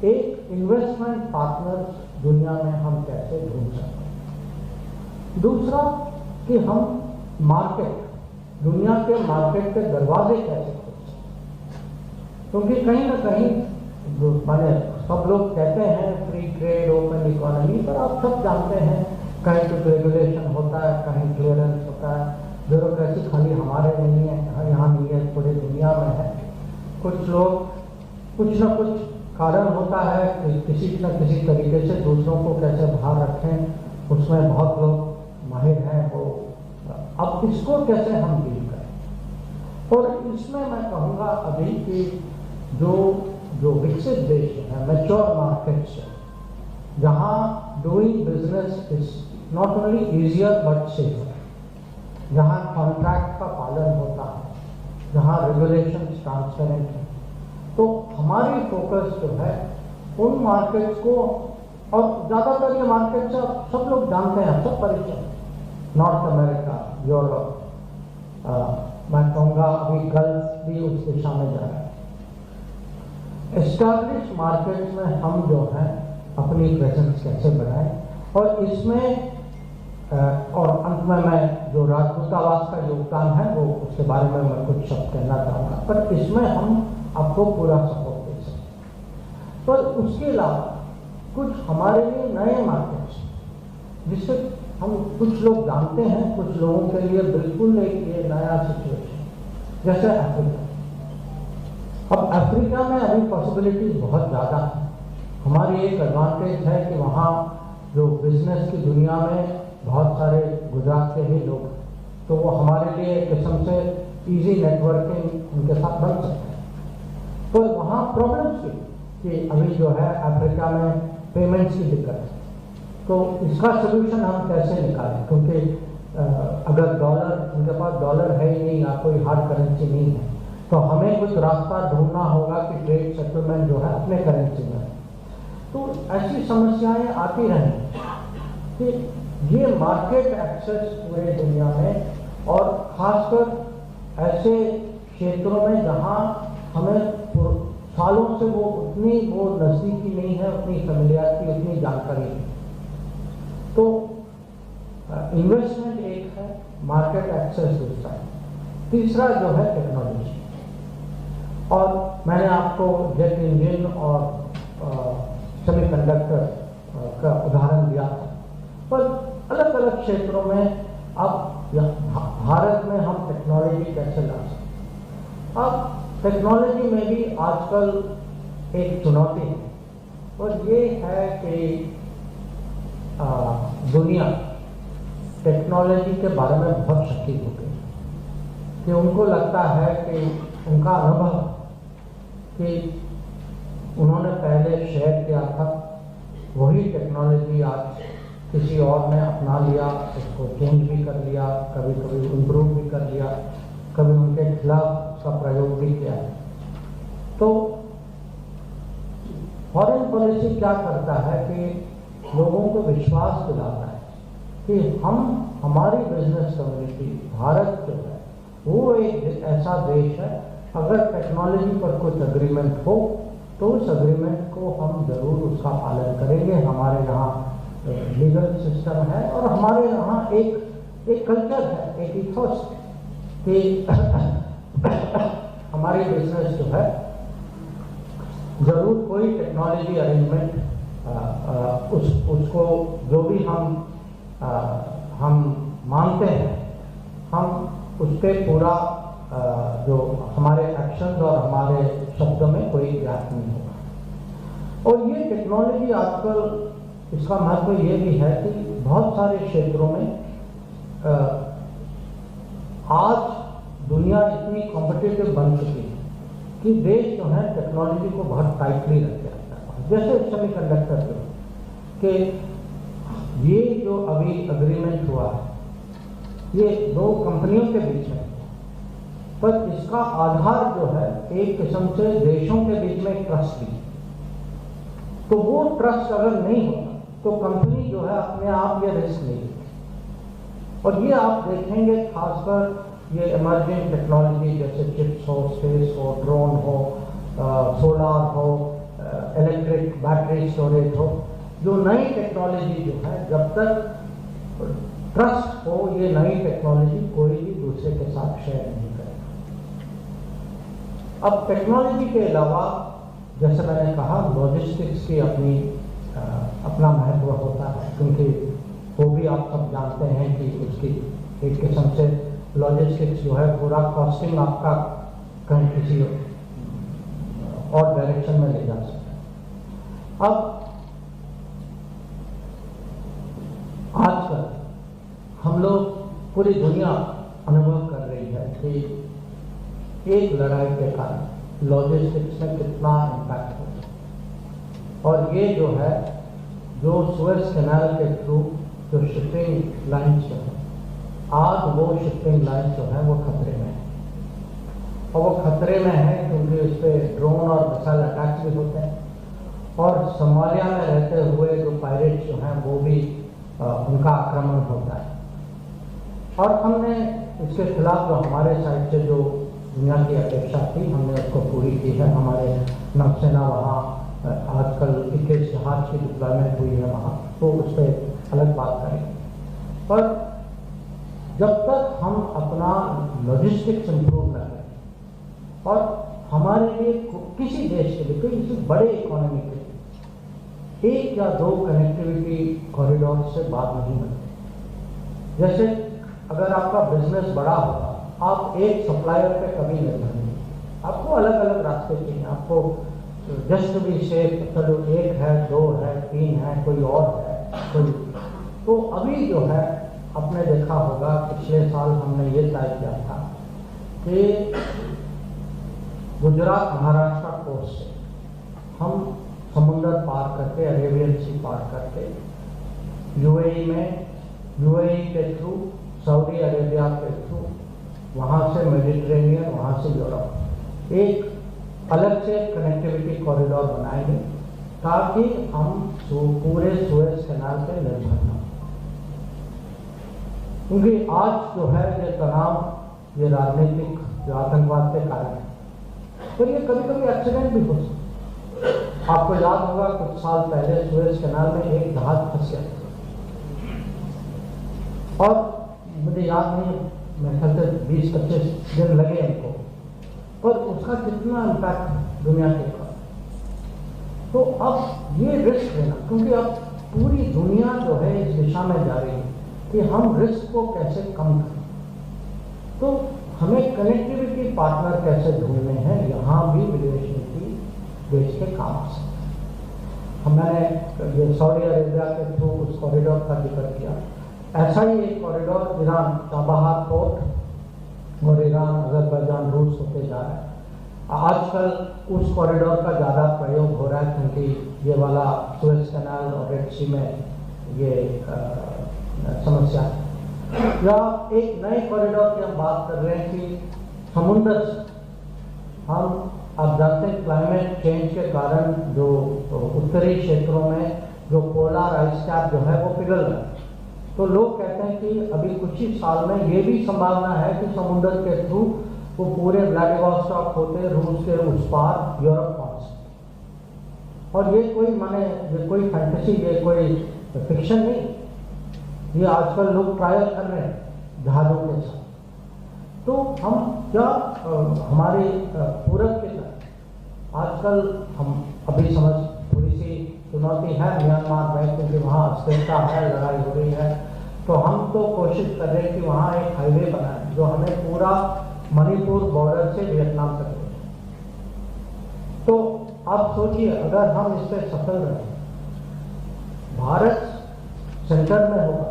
एक इन्वेस्टमेंट पार्टनर दुनिया में हम कैसे ढूंढ सकते हैं। दूसरा कि हम मार्केट, दुनिया के मार्केट के दरवाजे कैसे खोल सकते, क्योंकि कहीं ना कहीं माने सब लोग कहते हैं फ्री ट्रेड, ओपन इकोनॉमी, पर आप सब जानते हैं कहीं कुछ रेगुलेशन होता है, कहीं क्लियरेंस होता है, ब्यूरोक्रेसी खाली हमारे नहीं है, यहाँ नहीं है, पूरी दुनिया में है। कुछ लोग कुछ ना कुछ कारण होता है कि किसी न किसी तरीके से दूसरों को कैसे बाहर रखें, उसमें बहुत लोग माहिर हैं वो। अब इसको कैसे हम डील करें, और इसमें मैं कहूँगा अभी कि जो विकसित देश है, मैच्योर मार्केट्स है, जहाँ doing business is not only easier but safer, जहाँ कॉन्ट्रैक्ट का पालन होता है, जहाँ रेगुलेशंस ट्रांसपेरेंट है, तो हमारी फोकस जो है उन मार्केट्स को, और ज़्यादातर ये मार्केट्स सब लोग जानते हैं, सब परिचय, नॉर्थ अमेरिका, यूरोप, मैं कहूँगा अभी गल्फ भी उस दिशा में जा रहा है। एस्टैब्लिश मार्केट्स में हम जो है अपनी प्रेजेंस कैसे बढ़ाएं, और इसमें और अंत में मैं जो राजदूतावास का योगदान है वो उसके बारे में मैं कुछ शब्द कहना चाहूँगा, पर इसमें हम आपको पूरा सपोर्ट दे सकते। पर उसके अलावा कुछ हमारे लिए नए मार्केट्स जिससे हम कुछ लोग जानते हैं, कुछ लोगों के लिए बिल्कुल एक ये नया सिचुएशन, जैसे अफ्रीका। अब अफ्रीका में अभी पॉसिबिलिटीज बहुत ज़्यादा है। हमारी एक एडवांटेज है कि वहाँ जो बिजनेस की दुनिया में बहुत सारे गुजरात के ही लोग, तो वो हमारे लिए एक किस्म से इजी नेटवर्किंग उनके साथ बन सकते हैं। तो वहाँ प्रॉब्लम्स थी कि अभी जो है अफ्रीका में पेमेंट्स की दिक्कत है, तो इसका सोल्यूशन हम कैसे निकालें, क्योंकि अगर डॉलर, उनके पास डॉलर है ही नहीं या कोई हार्ड करेंसी नहीं है, तो हमें कुछ रास्ता ढूंढना होगा कि ट्रेड सेटलमेंट जो है अपने करेंसी में। तो ऐसी समस्याएं आती रहें कि ये मार्केट एक्सेस पूरे दुनिया में, और खासकर ऐसे क्षेत्रों में जहां हमें सालों से वो उतनी वो नज़दीकी नहीं है, उतनी फेमिलियरिटी, उतनी जानकारी नहीं। तो इन्वेस्टमेंट एक है, मार्केट एक्सेस दूसरा है, तीसरा जो है टेक्नोलॉजी। और मैंने आपको जेट इंजन और सेमीकंडक्टर का उदाहरण दिया था, पर अलग अलग क्षेत्रों में अब भारत में हम टेक्नोलॉजी कैसे ला सकते। अब टेक्नोलॉजी में भी आजकल एक चुनौती है, और ये है कि दुनिया टेक्नोलॉजी के बारे में बहुत शकी हो गई, कि उनको लगता है कि उनका अनुभव कि उन्होंने पहले शेयर किया था वही टेक्नोलॉजी आज किसी और ने अपना लिया, उसको चेंज भी कर लिया, कभी कभी इम्प्रूव भी कर लिया, कभी उनके खिलाफ उसका प्रयोग भी किया है। तो फॉरेन पॉलिसी क्या करता है कि लोगों को विश्वास दिलाता है कि हमारी बिजनेस कम्युनिटी, भारत जो है वो एक ऐसा देश है, अगर टेक्नोलॉजी पर कुछ अग्रीमेंट हो तो उस अग्रीमेंट को हम जरूर उसका पालन करेंगे। हमारे यहाँ लीगल सिस्टम है, और हमारे यहाँ एक कल्चर है, एक इथोस कि हमारी बिजनेस जो है जरूर कोई टेक्नोलॉजी अरेंजमेंट उसको जो भी हम हम मानते हैं, हम उस पर पूरा जो हमारे एक्शंस और हमारे शब्दों में कोई गैप नहीं होगा। और ये टेक्नोलॉजी आजकल इसका महत्व ये भी है कि बहुत सारे क्षेत्रों में आज दुनिया इतनी कॉम्पिटिटिव बन चुकी है कि देश जो है टेक्नोलॉजी को बहुत टाइटली रखे रखता है। जैसे सेमीकंडक्टर के ये जो अभी अग्रीमेंट हुआ है, ये दो कंपनियों के बीच में, पर इसका आधार जो है एक किस्म से देशों के बीच में ट्रस्ट भी। तो वो ट्रस्ट अगर नहीं होता तो कंपनी जो है अपने आप ये रिस्क नहीं लेती। और ये आप देखेंगे खासकर ये इमर्जिंग टेक्नोलॉजी जैसे चिप्स हो, स्पेस हो, ड्रोन हो, सोलार हो, इलेक्ट्रिक बैटरी स्टोरेज हो, जो नई टेक्नोलॉजी जो है, जब तक ट्रस्ट हो, ये नई टेक्नोलॉजी कोई भी दूसरे के साथ शेयर नहीं करेगा। अब टेक्नोलॉजी के अलावा जैसे मैंने कहा लॉजिस्टिक्स की अपना महत्व होता है, क्योंकि वो भी आप सब जानते हैं कि उसकी एक किस्म से लॉजिस्टिक्स जो है पूरा कॉस्टिंग आपका कहीं किसी और डायरेक्शन में ले जा सकता है। अब आजकल हम लोग पूरी दुनिया अनुभव कर रही है कि एक लड़ाई के कारण लॉजिस्टिक्स में कितना इम्पैक्ट होता है। और ये जो है, जो सुएज कैनाल के थ्रू जो शिपिंग लाइन्स जो है, आज वो शिपिंग लाइन जो है वो खतरे में है। और वो खतरे में है क्योंकि उस पर ड्रोन और मिसाइल अटैक्स भी होते हैं, और सोमालिया में रहते हुए जो पायरेट्स जो हैं वो भी उनका आक्रमण होता है। और हमने इसके खिलाफ जो हमारे साइड से जो दुनिया की अपेक्षा थी, हमने उसको पूरी की है। हमारे नौसेना वहाँ आजकल 21 जहाज की डिप्लॉयमेंट हुई है वहाँ, तो उस पर अलग बात करेंगे। पर जब तक हम अपना लॉजिस्टिक्स इंप्रूव न करें और हमारे लिए किसी देश के लिए, किसी बड़े इकोनॉमी के लिए एक या दो कनेक्टिविटी कॉरिडोर से बात नहीं बनती। जैसे अगर आपका बिजनेस बड़ा होगा, आप एक सप्लायर पे कभी निर्भर नहीं, आपको अलग अलग रास्ते चाहिए। आपको जस्ट भी सेफ, चलो एक है, दो है, तीन है, कोई और है, कोई। तो अभी जो है आपने देखा होगा पिछले साल हमने ये तय किया था कि गुजरात महाराष्ट्र कोस्ट से हम समुद्र पार करके, अरेबियन सी पार करके यूएई के थ्रू, सऊदी अरेबिया के थ्रू, वहाँ से मेडिटेरेनियन, वहाँ से यूरोप, एक अलग से कनेक्टिविटी कॉरिडोर बनाएंगे ताकि हम पूरे सुएज कैनाल पे निर्भर न। क्योंकि आज जो है ये तनाव, ये राजनीतिक, जो आतंकवाद के कारण है, तो ये कभी कभी एक्सीडेंट भी हो सकता है। आपको याद होगा कुछ साल पहले सुएज कैनाल में एक जहाज फंस गया और मुझे याद नहीं, मेरे ख्याल से 20-25 दिन लगे उनको, पर उसका कितना इम्पैक्ट दुनिया के ऊपर। तो अब ये रिस्क लेना, क्योंकि अब पूरी दुनिया जो है इस दिशा में जा रही है कि हम रिस्क को कैसे कम करें, तो हमें कनेक्टिविटी पार्टनर कैसे ढूंढने हैं। यहाँ भी विदेश नीति देश के काम आ सकते हैं। मैंने ये सऊदी अरेबिया के थ्रू उस कॉरिडोर का जिक्र किया, ऐसा ही एक कॉरिडोर ईरान, चाबहार पोर्ट और ईरान, अजरबैजान, रूस होते जा रहा है। आजकल उस कॉरिडोर का ज़्यादा प्रयोग हो रहा है क्योंकि ये वाला सुएज कैनाल और रेड सी में ये समस्या है। या एक नए कॉरिडोर की हम बात कर रहे हैं कि समुद्र से हम, आप जानते हैं क्लाइमेट चेंज के कारण जो उत्तरी क्षेत्रों में जो पोलर आइस कैप जो है वो पिघल रहा है। तो लोग कहते हैं कि अभी कुछ ही साल में ये भी संभावना है कि समुद्र के थ्रू वो पूरे व्लादिवोस्टॉक होते रूस के उस पार यूरोप पहुंच सकते। और ये कोई फैंटेसी, ये कोई फिक्शन नहीं, ये आजकल लोग ट्रायल कर रहे हैं जहाजों के साथ। तो हम क्या हमारे पूरब के तरफ आजकल हम अभी समझ थोड़ी सी चुनौती है म्यांमार में, क्योंकि वहाँ अस्थिरता है, लड़ाई हो रही है, तो हम तो कोशिश कर रहे हैं कि वहाँ एक हाईवे बनाए जो हमें पूरा मणिपुर बॉर्डर से वियतनाम तक ले। तो आप सोचिए, अगर हम इस पर सफल रहे, भारत सेंटर में होगा,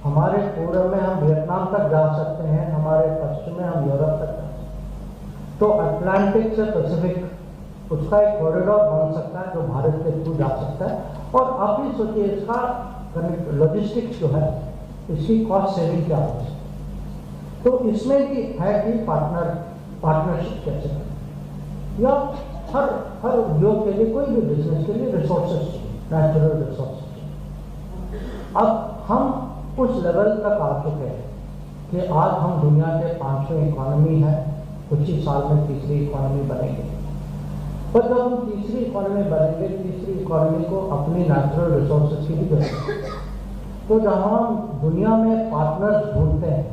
हमारे पूर्व में हम वियतनाम तक जा सकते हैं, हमारे पश्चिम में हम यूरोप तक जा सकते हैं। तो अटलांटिक से पैसिफिक उसका एक कॉरिडोर बन सकता है जो भारत के थ्रू जा सकता है। और आप ही सोचिए, इसका लॉजिस्टिक्स जो है, इसकी कॉस्ट सेविंग क्या हो सकती है। तो इसमें भी है कि पार्टनरशिप कैसे करें, या हर उद्योग के लिए, कोई भी बिजनेस के लिए रिसोर्सेज चाहिए, नेचुरल रिसोर्सेज। अब हम उस लेवल तक आ चुके हैं कि आज हम दुनिया के 5वें इकोनॉमी है, कुछ ही साल में तीसरी इकोनॉमी बनेंगे। पर जब हम तीसरी इकोनॉमी बनेंगे, तीसरी इकोनॉमी को अपनी नेचुरल रिसोर्सेज की भी जरूरत है। तो जहाँ हम दुनिया में पार्टनर्स ढूंढते हैं,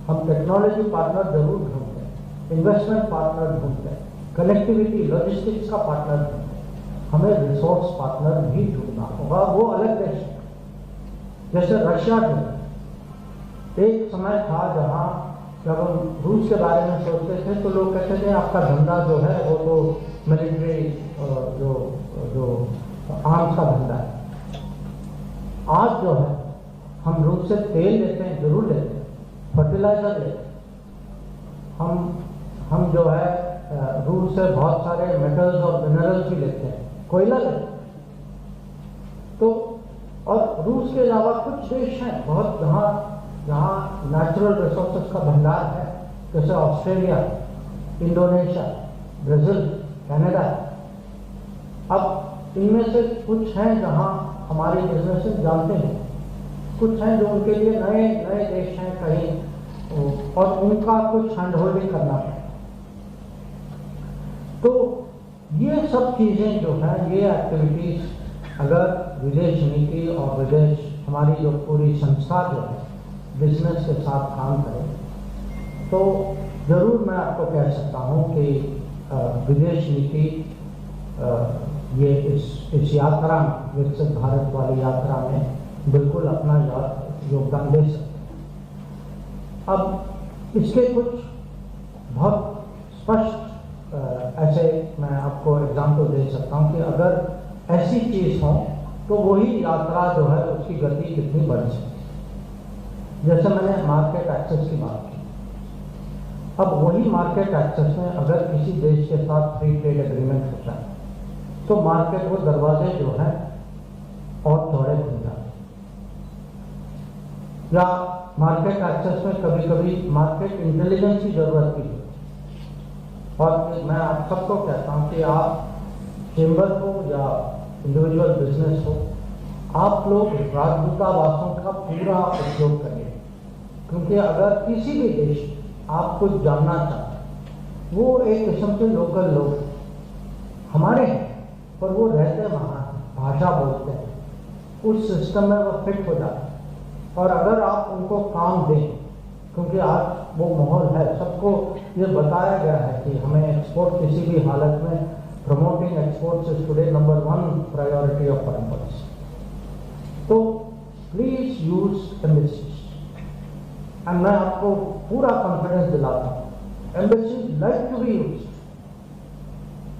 हम टेक्नोलॉजी पार्टनर जरूर ढूंढते हैं, इन्वेस्टमेंट पार्टनर ढूंढते हैं, कनेक्टिविटी लॉजिस्टिक्स का पार्टनर ढूंढते हैं, हमें रिसोर्स पार्टनर भी ढूंढना होगा। वो अलग देश है, जैसे रशिया ढूंढ। एक समय था जहाँ जब हम रूस के बारे में सोचते थे तो लोग कहते थे आपका धंधा जो है वो तो मिलिट्री जो आर्म्स का धंधा है। आज जो है हम रूस से तेल लेते हैं, जरूर लेते हैं, फर्टिलाइजर लेते हैं, हम जो है रूस से बहुत सारे मेटल्स और मिनरल्स भी लेते हैं, कोयला लेते हैं। तो और रूस के अलावा कुछ देश हैं बहुत जहाँ नेचुरल रिसोर्सेज का भंडार है, जैसे ऑस्ट्रेलिया, इंडोनेशिया, ब्राजील, कनाडा। अब इनमें से कुछ हैं जहाँ हमारे बिजनेसेस जानते हैं, कुछ हैं जो उनके लिए नए नए देश हैं कहीं, और उनका कुछ हैंड होल्डिंग करना पड़ेगा। तो ये सब चीज़ें जो हैं, ये एक्टिविटीज अगर विदेश नीति और विदेश हमारी जो पूरी संस्था जो है बिजनेस के साथ काम करें, तो जरूर मैं आपको कह सकता हूँ कि विदेश नीति ये इस यात्रा में, विकसित भारत वाली यात्रा में बिल्कुल अपना योगदान दे सकते हैं। अब इसके कुछ बहुत स्पष्ट ऐसे मैं आपको एग्जाम्पल दे सकता हूँ कि अगर ऐसी चीज हो तो वही यात्रा जो है उसकी गति कितनी बढ़ सकती है। जैसे मैंने मार्केट एक्सेस की बात की, अब वही मार्केट एक्सेस में अगर किसी देश के साथ फ्री ट्रेड एग्रीमेंट होता है तो मार्केट वो दरवाजे जो है और चौड़े खुल जाते हैं। या मार्केट एक्सेस में कभी कभी मार्केट इंटेलिजेंस की जरूरत भी होती है। और मैं आप सबको कहता हूँ कि आप चेंबर हो या इंडिविजुअल बिजनेस हो, आप लोग राजदूतावासों का पूरा उपयोग करिए, क्योंकि अगर किसी भी देश आप कुछ जानना चाहते, वो एक किस्म से लोकल लोग हमारे हैं, पर वो रहते वहाँ, भाषा बोलते हैं, उस सिस्टम में वो फिट हो जाते हैं। और अगर आप उनको काम दें, क्योंकि आज वो माहौल है, सबको ये बताया गया है कि हमें एक्सपोर्ट किसी भी हालत में, promoting exports is today number 1 priority of foreign policy. तो प्लीज यूज एम्बेसीज, एंड मैं आपको पूरा कॉन्फिडेंस दिलाता हूँ, embassies like to be use.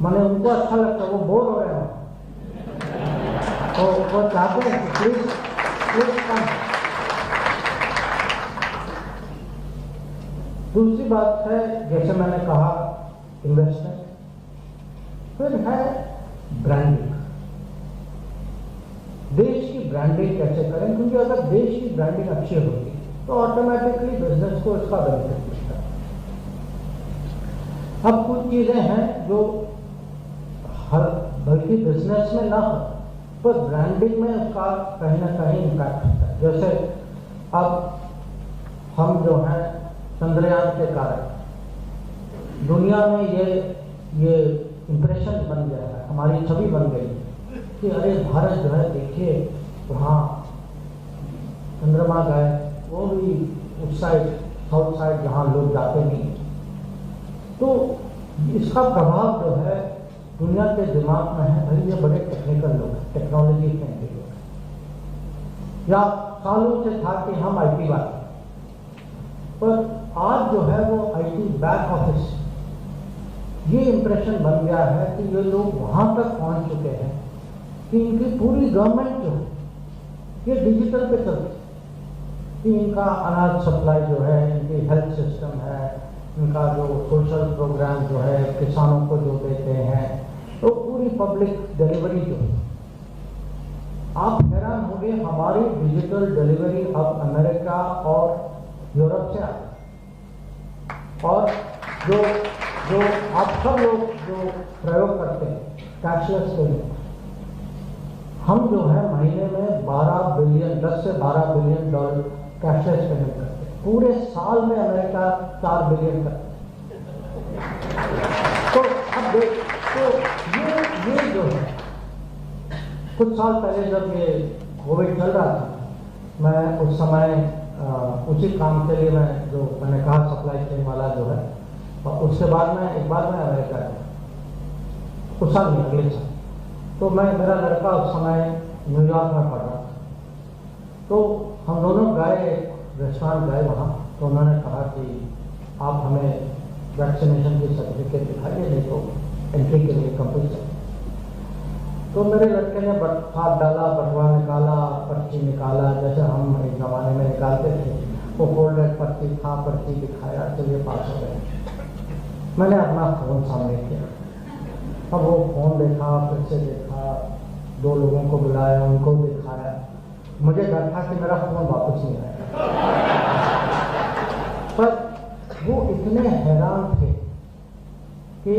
मैंने उनको अच्छा लगता है, वो बोर हो रहे हैं, तो वो चाहते हैं कि प्लीज कम। दूसरी बात है, जैसे मैंने कहा, इन्वेस्टमेंट। फिर है ब्रांडिंग। देश की ब्रांडिंग कैसे करें, क्योंकि अगर देश की ब्रांडिंग अच्छी होगी तो ऑटोमेटिकली बिजनेस को इसका बेनिफिट मिलता है। अब कुछ चीजें हैं जो हर बल्कि बिजनेस में ना हो, पर ब्रांडिंग में उसका कहीं ना कहीं इम्पैक्ट होता है। जैसे अब हम जो है चंद्रयान के कारण दुनिया में ये इंप्रेशन बन गया है, हमारी छवि बन गई कि अरे भारत जो है, देखिए वहाँ चंद्रमा गए, वो भी उस साइड, साउथ साइड जहाँ लोग जाते नहीं। तो इसका प्रभाव जो है दुनिया के दिमाग में है, भाई ये बड़े टेक्निकल लोग हैं, टेक्नोलॉजी फ्रेंडली लोग हैं। या सालों से था कि हम IT वाले, पर आज जो है वो IT बैक ऑफिस, ये इम्प्रेशन बन गया है कि ये लोग वहाँ तक पहुँच चुके हैं कि इनकी पूरी गवर्नमेंट जो है ये डिजिटल पे चलती है, कि इनका अनाज सप्लाई जो है, इनकी हेल्थ सिस्टम है, इनका जो सोशल प्रोग्राम जो है, किसानों को जो देते हैं, तो पूरी पब्लिक डिलीवरी जो है, आप हैरान होंगे हमारी डिजिटल डिलीवरी अब अमेरिका और यूरोप से आती है। और जो आप सब लोग जो प्रयोग करते हैं कैशलेस पेमेंट, हम जो है महीने में 12 बिलियन, 10 से 12 बिलियन डॉलर कैशलेस पेमेंट करते हैं। पूरे साल में अमेरिका 4 बिलियन करते हैं। तो अब ये जो है, कुछ साल पहले जब ये कोविड चल रहा था, मैं उस समय उसी काम के लिए मैंने कहा सप्लाई चेन वाला जो है, और उसके बाद मैं एक बार मैं अमेरिका गया, उस साल नहीं अगले साल। तो मेरा लड़का उस समय न्यूयॉर्क में पढ़ रहा था, तो हम दोनों गए, एक रेस्टोरेंट गए वहाँ, तो उन्होंने कहा कि आप हमें वैक्सीनेशन की सर्टिफिकेट दिखाइए, नहीं तो एंट्री के लिए कंपल्सरी। तो मेरे लड़के ने हाथ डाला, बटवा निकाला, पर्ची निकाला, जैसे हम एक ज़माने में निकालते थे, वो फोल्डेड पर्ची था, पर्ची दिखाया, चलिए पास हो गए। मैंने अपना फ़ोन सामने किया, अब वो फ़ोन देखा, फिर से देखा, 2 लोगों को बुलाया, उनको दिखाया, मुझे डर था कि मेरा फ़ोन वापस नहीं आएगा। पर वो इतने हैरान थे कि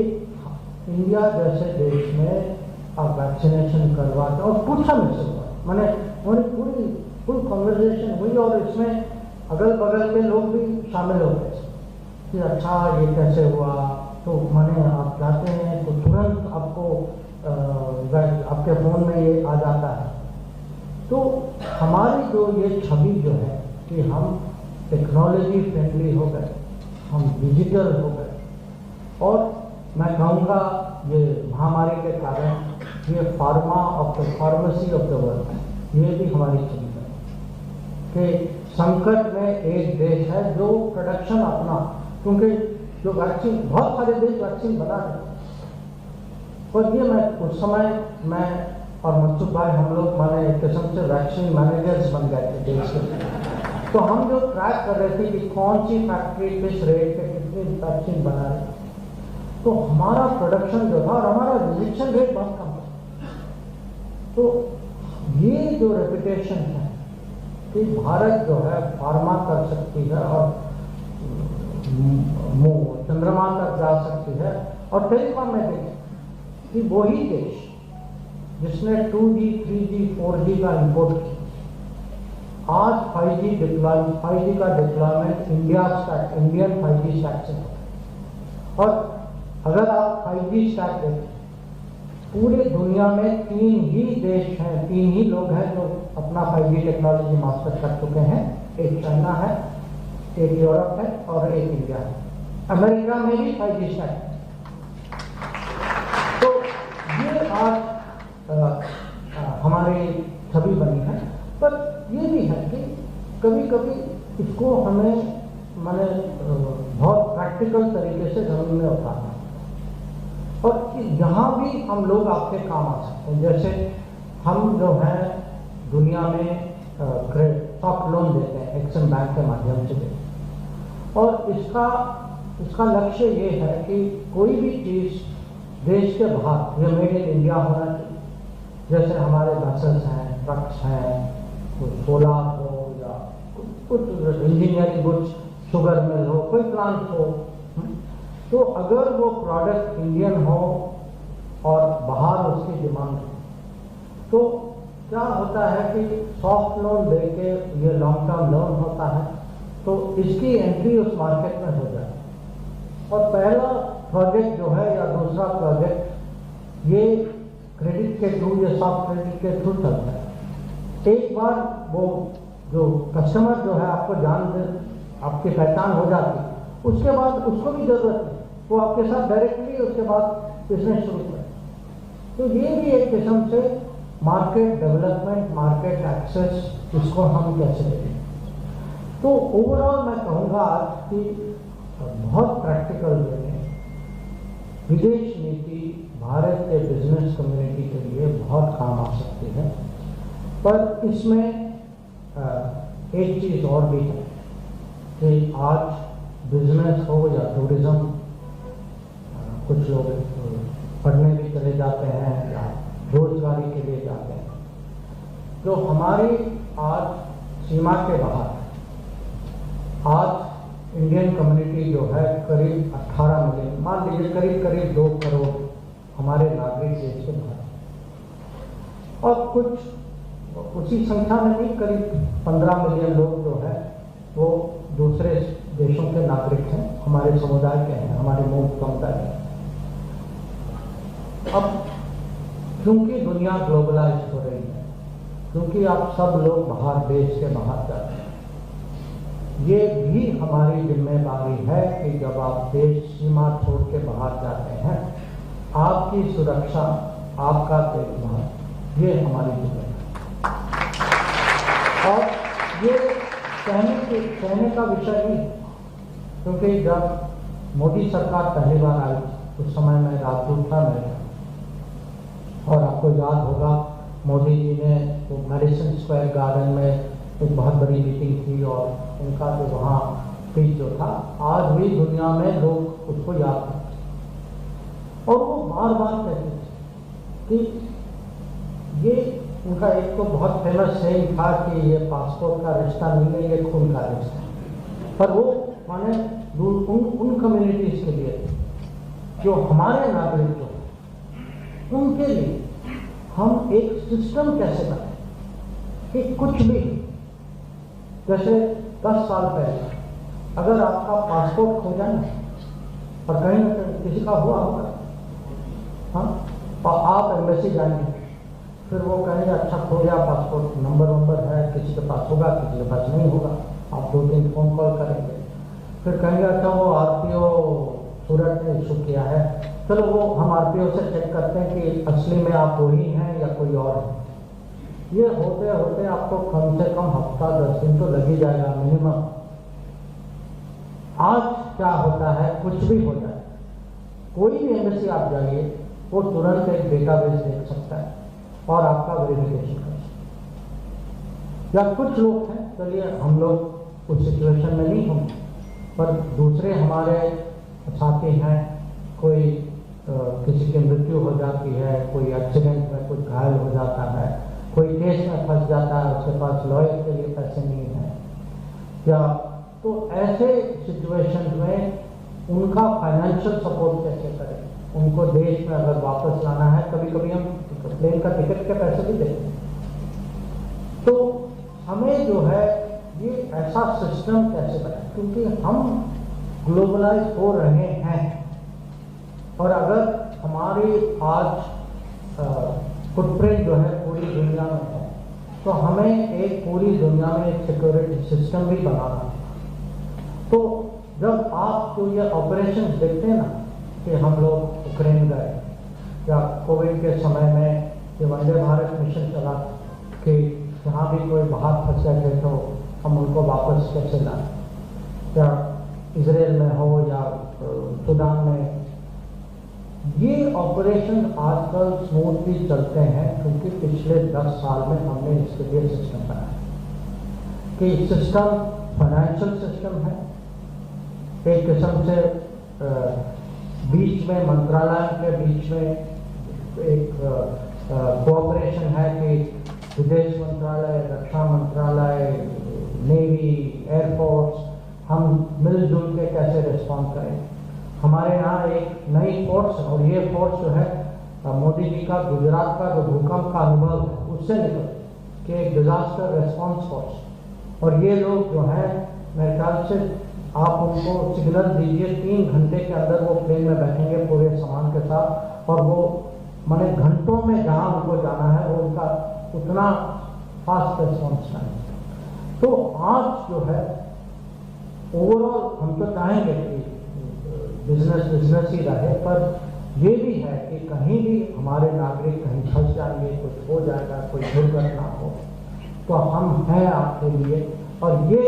इंडिया जैसे देश में आप वैक्सीनेशन करवाते, और पूछा मुझसे हुआ, मैंने पूरी फुल कन्वर्सेशन हुई, और इसमें अगल बगल के लोग भी शामिल हो गए कि अच्छा ये कैसे हुआ, तो मैंने आप जाते हैं तो तुरंत आपको आपके फ़ोन में ये आ जाता है। तो हमारी जो ये छवि जो है कि हम टेक्नोलॉजी फ्रेंडली हो गए, हम डिजिटल हो गए, और मैं कहूँगा ये महामारी के कारण ये pharma of the pharmacy of the world, ये भी हमारी छवि है कि संकट में एक देश है जो प्रोडक्शन अपना, क्योंकि जो वैक्सीन, बहुत सारे देश वैक्सीन बना रहे हैं, पर ये मैं उस समय मैं और मनसुख भाई हम लोग माने एक किस्म से वैक्सीन मैनेजर्स बन गए थे देश के। तो हम जो ट्रैक कर रहे थे कि कौन सी फैक्ट्री किस रेट पे कितनी वैक्सीन बना रही, तो हमारा प्रोडक्शन जो था और हमारा रिजेक्शन रेट बहुत कम था। तो ये जो रेपुटेशन है कि भारत जो है फार्मा कर सकती है और चंद्रमा तक जा सकती है, और टेलीकॉम में देखें कि वही देश जिसने 2G, 3G, 4G का इंपोर्ट किया, आज 5G का डिप्लॉयमेंट इंडियन 5G स्टैक से होता है। और अगर आप 5G स्टैक देखें, पूरे दुनिया में 3 ही देश हैं, 3 ही लोग हैं जो अपना 5G टेक्नोलॉजी मास्टर कर चुके हैं। एक चाइना है, एक यूरोप है और एक इंडिया है। अमेरिका में भी 5G स्टैक है। तो ये आज हमारी छवि बनी है, पर ये भी है कि कभी कभी इसको हमें मैंने बहुत प्रैक्टिकल तरीके से जमीन में उतारना, और यहाँ भी हम लोग आपके काम आ सकते हैं। जैसे हम जो है दुनिया में सॉफ्ट लोन देते हैं, एक्सिम बैंक के माध्यम से देते हैं, और इसका लक्ष्य ये है कि कोई भी चीज़ देश के बाहर, ये मेड इन इंडिया होना चाहिए। जैसे हमारे बसेस हैं, ट्रक्स हैं, सोलार हो या कुछ इंजीनियरिंग गुड्स, शुगर मिल हो, कोई प्लांट हो, तो अगर वो प्रोडक्ट इंडियन हो और बाहर उसकी डिमांड हो, तो क्या होता है कि सॉफ्ट लोन देके, ये लॉन्ग टर्म लोन होता है, तो इसकी एंट्री उस मार्केट में हो जाए। और पहला प्रोजेक्ट जो है या दूसरा प्रोजेक्ट ये क्रेडिट के थ्रू, ये सॉफ्ट क्रेडिट के थ्रू चलता है। एक बार वो जो कस्टमर जो है आपको आपकी पहचान हो जाती है, उसके बाद उसको भी जरूरत है, वो आपके साथ डायरेक्टली उसके बाद बिजनेस शुरू करें। तो ये भी एक किस्म से मार्केट डेवलपमेंट, मार्केट एक्सेस इसको हम कैसे देखें। तो ओवरऑल मैं कहूँगा आज की बहुत प्रैक्टिकल वे में विदेश नीति भारत के बिजनेस कम्युनिटी के लिए बहुत काम आ सकती है। पर इसमें एक चीज़ और भी है कि आज बिजनेस हो या टूरिज्म, कुछ लोग पढ़ने भी चले जाते हैं या रोजगारी के लिए जाते हैं, जो हमारी आज सीमा के बाहर, आज इंडियन कम्युनिटी जो है करीब 18 मिलियन, मान लीजिए करीब 2 करोड़ हमारे नागरिक देश के बाहर, और कुछ उसी संख्या में भी करीब 15 मिलियन लोग जो है वो दूसरे देशों के नागरिक हैं, हमारे समुदाय के हैं, हमारे मूल समुदाय के हैं। अब क्योंकि दुनिया ग्लोबलाइज हो रही है, क्योंकि आप सब लोग बाहर, देश के बाहर जाते हैं, ये भी हमारी जिम्मेदारी है कि जब आप देश सीमा छोड़ के बाहर जाते हैं, आपकी सुरक्षा, आपका देखभाल, ये हमारी जिम्मेदारी। और ये कहने का विषय नहीं, क्योंकि जब मोदी सरकार पहली बार आई उस समय मैं राजदूत था मेरे, और आपको याद होगा मोदी जी ने वो मेडिसिन स्क्वायर गार्डन में एक बहुत बड़ी मीटिंग थी, और उनका जो वहाँ स्पीच जो था, आज भी दुनिया में लोग उसको याद करते हैं। और वो बार बार कहते थे कि ये उनका एक तो बहुत फेमस सेइंग था कि ये पासपोर्ट का रिश्ता नहीं है, ये खून का रिश्ता है। पर वो माने उन कम्युनिटीज के लिए जो हमारे नागरिक जो है, उनके लिए हम एक सिस्टम कैसे बनाएं कि कुछ भी, जैसे 10 साल पहले अगर आपका पासपोर्ट खो जाए और कहीं ना कहीं किसी का हुआ होगा, हाँ, और आप एम्बेसी जाएंगे, फिर वो कहेंगे अच्छा खो गया पासपोर्ट, नंबर है, किसी के पास होगा, किसी के पास नहीं होगा, आप 2-3 फोन कॉल करेंगे, फिर कहेंगे अच्छा वो आरपीओ सूरत ने इशू किया है, चलो वो हम आरपीओ से चेक करते हैं कि असली में आप वही हैं या कोई और है। ये होते होते आपको कम से कम हफ्ता 10 दिन तो लग ही जाएगा मिनिमम। आज क्या होता है, कुछ भी हो जाए, कोई भी एम्बेसी आप जाइए, वो तुरंत एक डेटाबेस देख सकता है और आपका वेरिफिकेशन कर सकता है। या कुछ लोग हैं, चलिए हम लोग उस सिचुएशन में नहीं होंगे, पर दूसरे हमारे साथी हैं, कोई किसी की मृत्यु हो जाती है, कोई एक्सीडेंट में कुछ घायल हो जाता है, कोई केस में फंस जाता है, उसके पास लॉयर के लिए पैसे नहीं है, या तो ऐसे सिचुएशन में उनका फाइनेंशियल सपोर्ट कैसे करें, उनको देश में अगर वापस लाना है, कभी कभी हम प्लेन का टिकट के पैसे भी देते हैं। तो हमें जो है ये ऐसा सिस्टम कैसे बनाए, क्योंकि हम ग्लोबलाइज हो रहे हैं, और अगर हमारी आज फुटप्रिंट जो है पूरी दुनिया में है, तो हमें एक पूरी दुनिया में एक सिक्योरिटी सिस्टम भी बनाना है। तो जब आप जो ये ऑपरेशन देखते हैं ना, कि हम लोग यूक्रेन गए, या कोविड के समय में ये वंदे भारत मिशन चला कि जहाँ भी कोई बाहर फंस गए तो हम उनको वापस कैसे लाएं, या इजराइल में हो या सूडान में, ये ऑपरेशन आजकल स्मूथली चलते हैं, क्योंकि पिछले 10 साल में हमने इसके लिए सिस्टम बनाया कि सिस्टम फाइनेंशियल सिस्टम है, एक किस्म से बीच में मंत्रालय के बीच में एक कोऑपरेशन है कि विदेश मंत्रालय, रक्षा मंत्रालय, नेवी, एयरफोर्स, हम मिलजुल के कैसे रिस्पॉन्ड करें। हमारे यहाँ एक नई फोर्स, और ये फोर्स जो है मोदी जी का गुजरात का जो भूकंप का अनुभव है उससे निकल कि एक डिजास्टर रिस्पॉन्स फोर्स, और ये लोग जो है मेरे ख्याल से आप उनको सिग्नल दीजिए, 3 घंटे के अंदर वो प्लेन में बैठेंगे पूरे सामान के साथ, और वो माने घंटों में जहाँ उनको जाना है वो उनका उतना फास्ट रिस्पॉन्स टाइम। तो आज जो है ओवरऑल हम तो चाहेंगे कि बिजनेस ही रहे, पर ये भी है कि कहीं भी हमारे नागरिक कहीं फंस जाएंगे, कुछ हो जाएगा, कोई दुर्घटना हो, तो हम हैं आपके लिए, और ये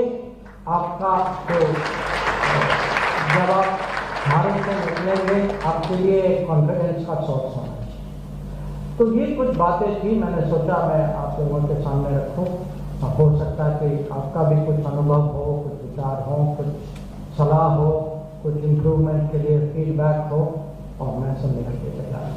आपका जो जब आप भारत से निकलेंगे आपके लिए कॉन्फिडेंस का सोर्स होना चाहिए। तो ये कुछ बातें थी, मैंने सोचा मैं आप लोगों के सामने रखूं। हो सकता है कि आपका भी कुछ अनुभव हो, कुछ विचार हो, कुछ सलाह हो, कुछ इम्प्रूवमेंट के लिए फीडबैक हो, और मैं सुनने के लिए तैयार हूं।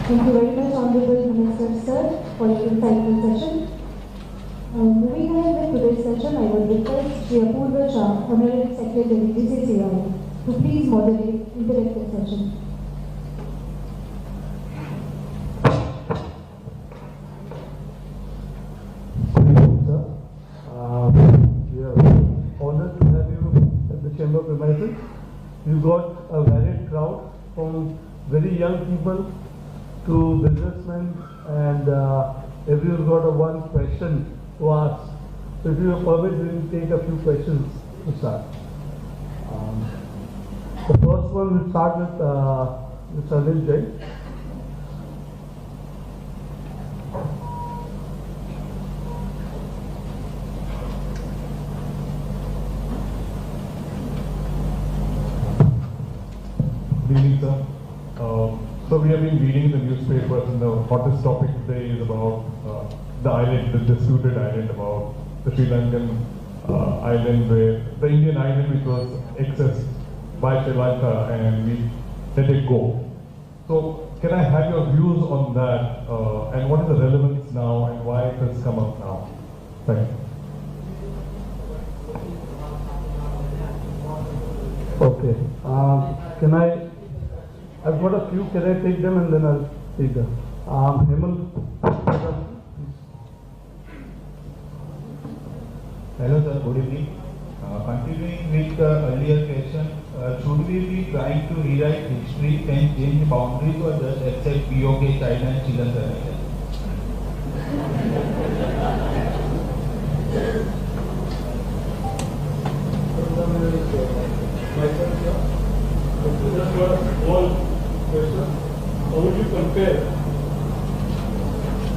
Thank you very much, Honorable Minister Sir, for your insightful session. Moving ahead with today's session, I would request Shri Apurva Shah, Honorary Secretary, GCCI, to please moderate interactive session. Sir, we are honored to have you at the Chamber of Commerce. You got a varied crowd from very young people to businessmen, and everyone got a one question to ask. So if you permit, we will take a few questions to start. The first one will start with Mr. Anil Jain. Good evening, sir. So we have been reading the newspapers, and the hottest topic today is about the island, the disputed island, about the Sri Lankan island, where the Indian island which was accessed by Sri Lanka, and we let it go. So can I have your views on that, and what is the relevance now, and why it has come up now? Thank you. Okay. Can I've got a few. Can I take them and then I'll take them? Hemal. Hello sir, good evening. Continuing with the earlier question, should we be trying to rewrite history and change boundaries, or just accept POK, China and Sri Lanka?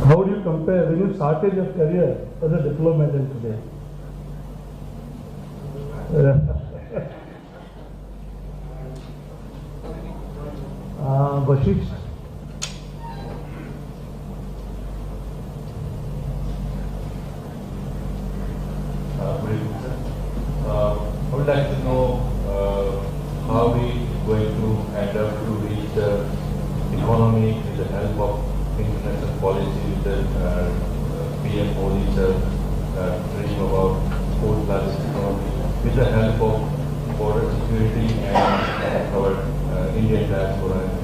How would you compare when you started your career as a diplomat and today? Vashish. Good evening, sir. I would like to know how we going to end up to reach the economy with the help of international policy, with the PM Modi sir dream about fourth-class economy, with the help of border security and our Indian diaspora and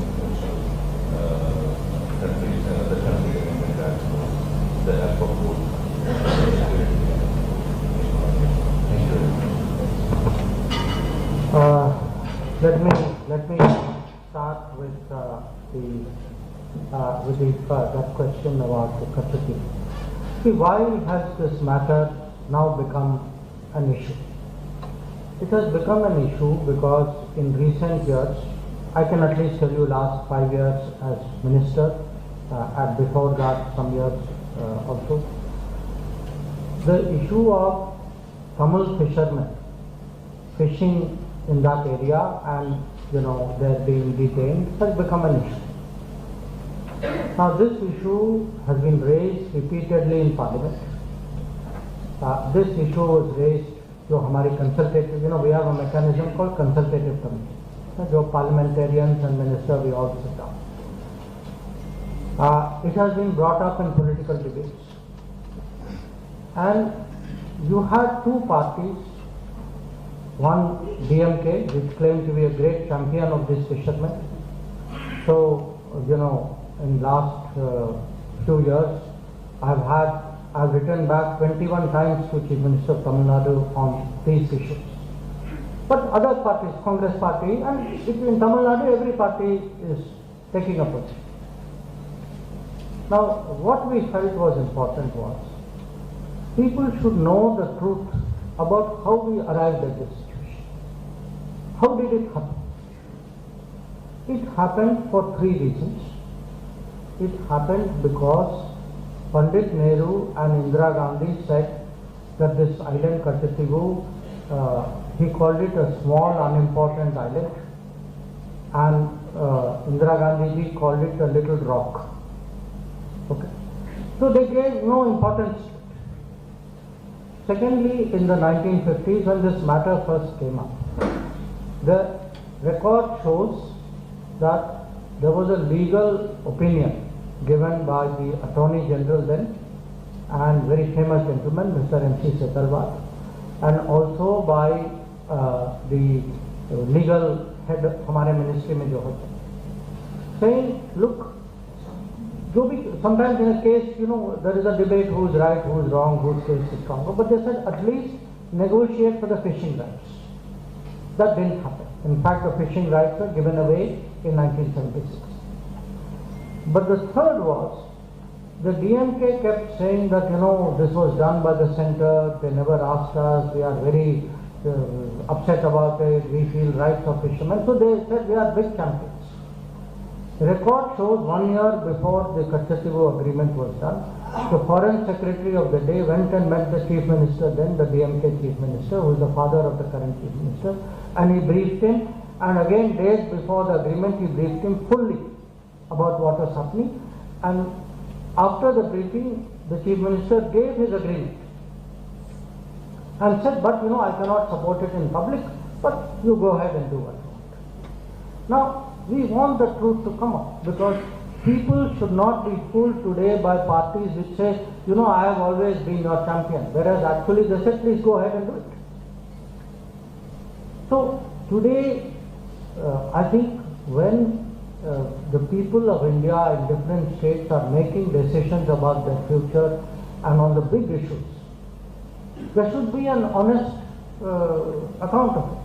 countries and other countries and Indian diaspora, the help of both security and economy. Thank you. Let me start with that question about the Kachati. See, why has this matter now become an issue? It has become an issue because in recent years, I can at least tell you last 5 years as minister, and before that some years also, the issue of Tamil fishermen fishing in that area and they're being detained has become an issue. Now this issue has been raised repeatedly in Parliament. This issue was raised जो हमारी consultative, we have a mechanism called consultative committee, जो parliamentarians and minister we all sit down. It has been brought up in political debates, and you had two parties, one DMK, which claimed to be a great champion of these fishermen. So, in last few years, I've written back 21 times to Chief Minister of Tamil Nadu on these issues. But other parties, Congress party, and in Tamil Nadu, every party is taking a position. Now, what we felt was important was people should know the truth about how we arrived at this situation. How did it happen? It happened for three reasons. It happened because Pandit Nehru and Indira Gandhi said that this island Katchativu, he called it a small unimportant island, and Indira Gandhi ji called it a little rock. Okay. So they gave no importance to it. Secondly, in the 1950s, when this matter first came up, the record shows that there was a legal opinion given by the Attorney General then, and very famous gentleman, Mr. M.C. Setalvad, and also by the legal head of our ministry mein jo hote, saying, look, sometimes in a case, there is a debate who is right, who is wrong, whose case is stronger, but they said at least negotiate for the fishing rights. That didn't happen. In fact, the fishing rights were given away in 1976. But the third was, the DMK kept saying that, this was done by the center, they never asked us, we are very upset about it, we feel rights of fishermen. So they said we are big champions. The record shows 1 year before the Katchativu agreement was done, the foreign secretary of the day went and met the chief minister then, the DMK chief minister, who is the father of the current chief minister, and he briefed him, and again days before the agreement he briefed him fully about what was happening, and after the briefing the chief minister gave his agreement and said, but I cannot support it in public, but you go ahead and do what you want. Now, we want the truth to come up, because people should not be fooled today by parties which say, I have always been your champion, whereas actually they said, please go ahead and do it. So today, I think when the people of India in different states are making decisions about their future and on the big issues, there should be an honest account of it.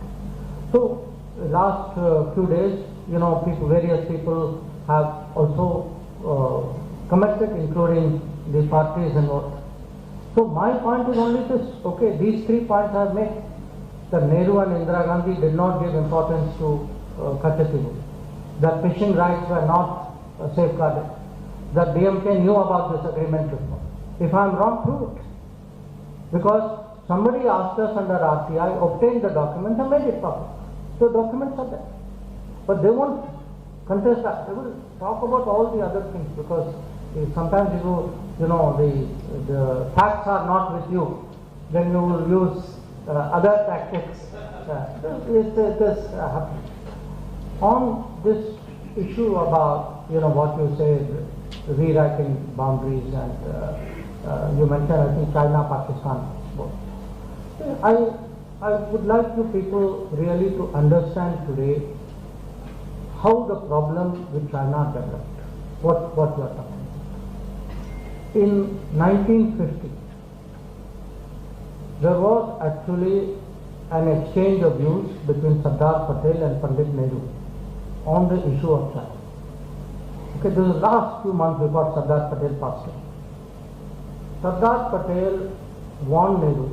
So last few days, various people have also commented, including the parties involved. So my point is only this, okay, these 3 points I have made. That Nehru and Indira Gandhi did not give importance to Katchativu. That fishing rights were not safeguarded. That DMK knew about this agreement before. If I am wrong, prove it. Because somebody asked us under RTI, obtained the documents and made it public. So documents are there. But they won't contest that. They will talk about all the other things, because sometimes the facts are not with you, then you will use other tactics. This happens. On this issue about what you say, rewriting boundaries, and you mentioned I think China, Pakistan, both. I would like you people really to understand today how the problem with China developed. What you are talking about. In 1950, there was actually an exchange of views between Sardar Patel and Pandit Nehru on the issue of China. Okay, this is the last few months before Sardar Patel passed away. Sardar Patel warned Nehru,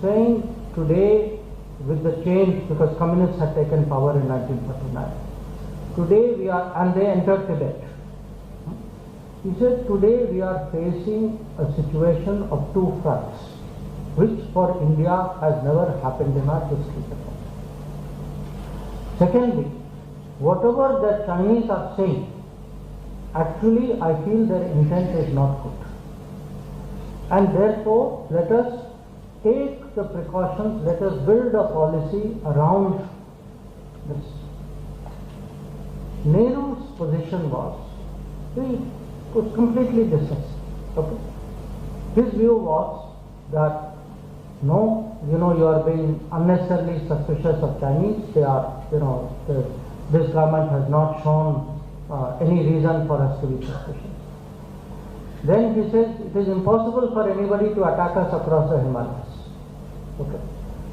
saying today with the change, because communists had taken power in 1949, today we are, and they entered Tibet. He said today we are facing a situation of two fronts, which for India has never happened in our history before. Secondly, whatever the Chinese are saying, actually I feel their intent is not good. And therefore, let us take the precautions, let us build a policy around this. Nehru's position was, he was completely dishonest. Okay? His view was that no, you are being unnecessarily suspicious of Chinese. They are, this government has not shown any reason for us to be suspicious. Then he says it is impossible for anybody to attack us across the Himalayas. Okay.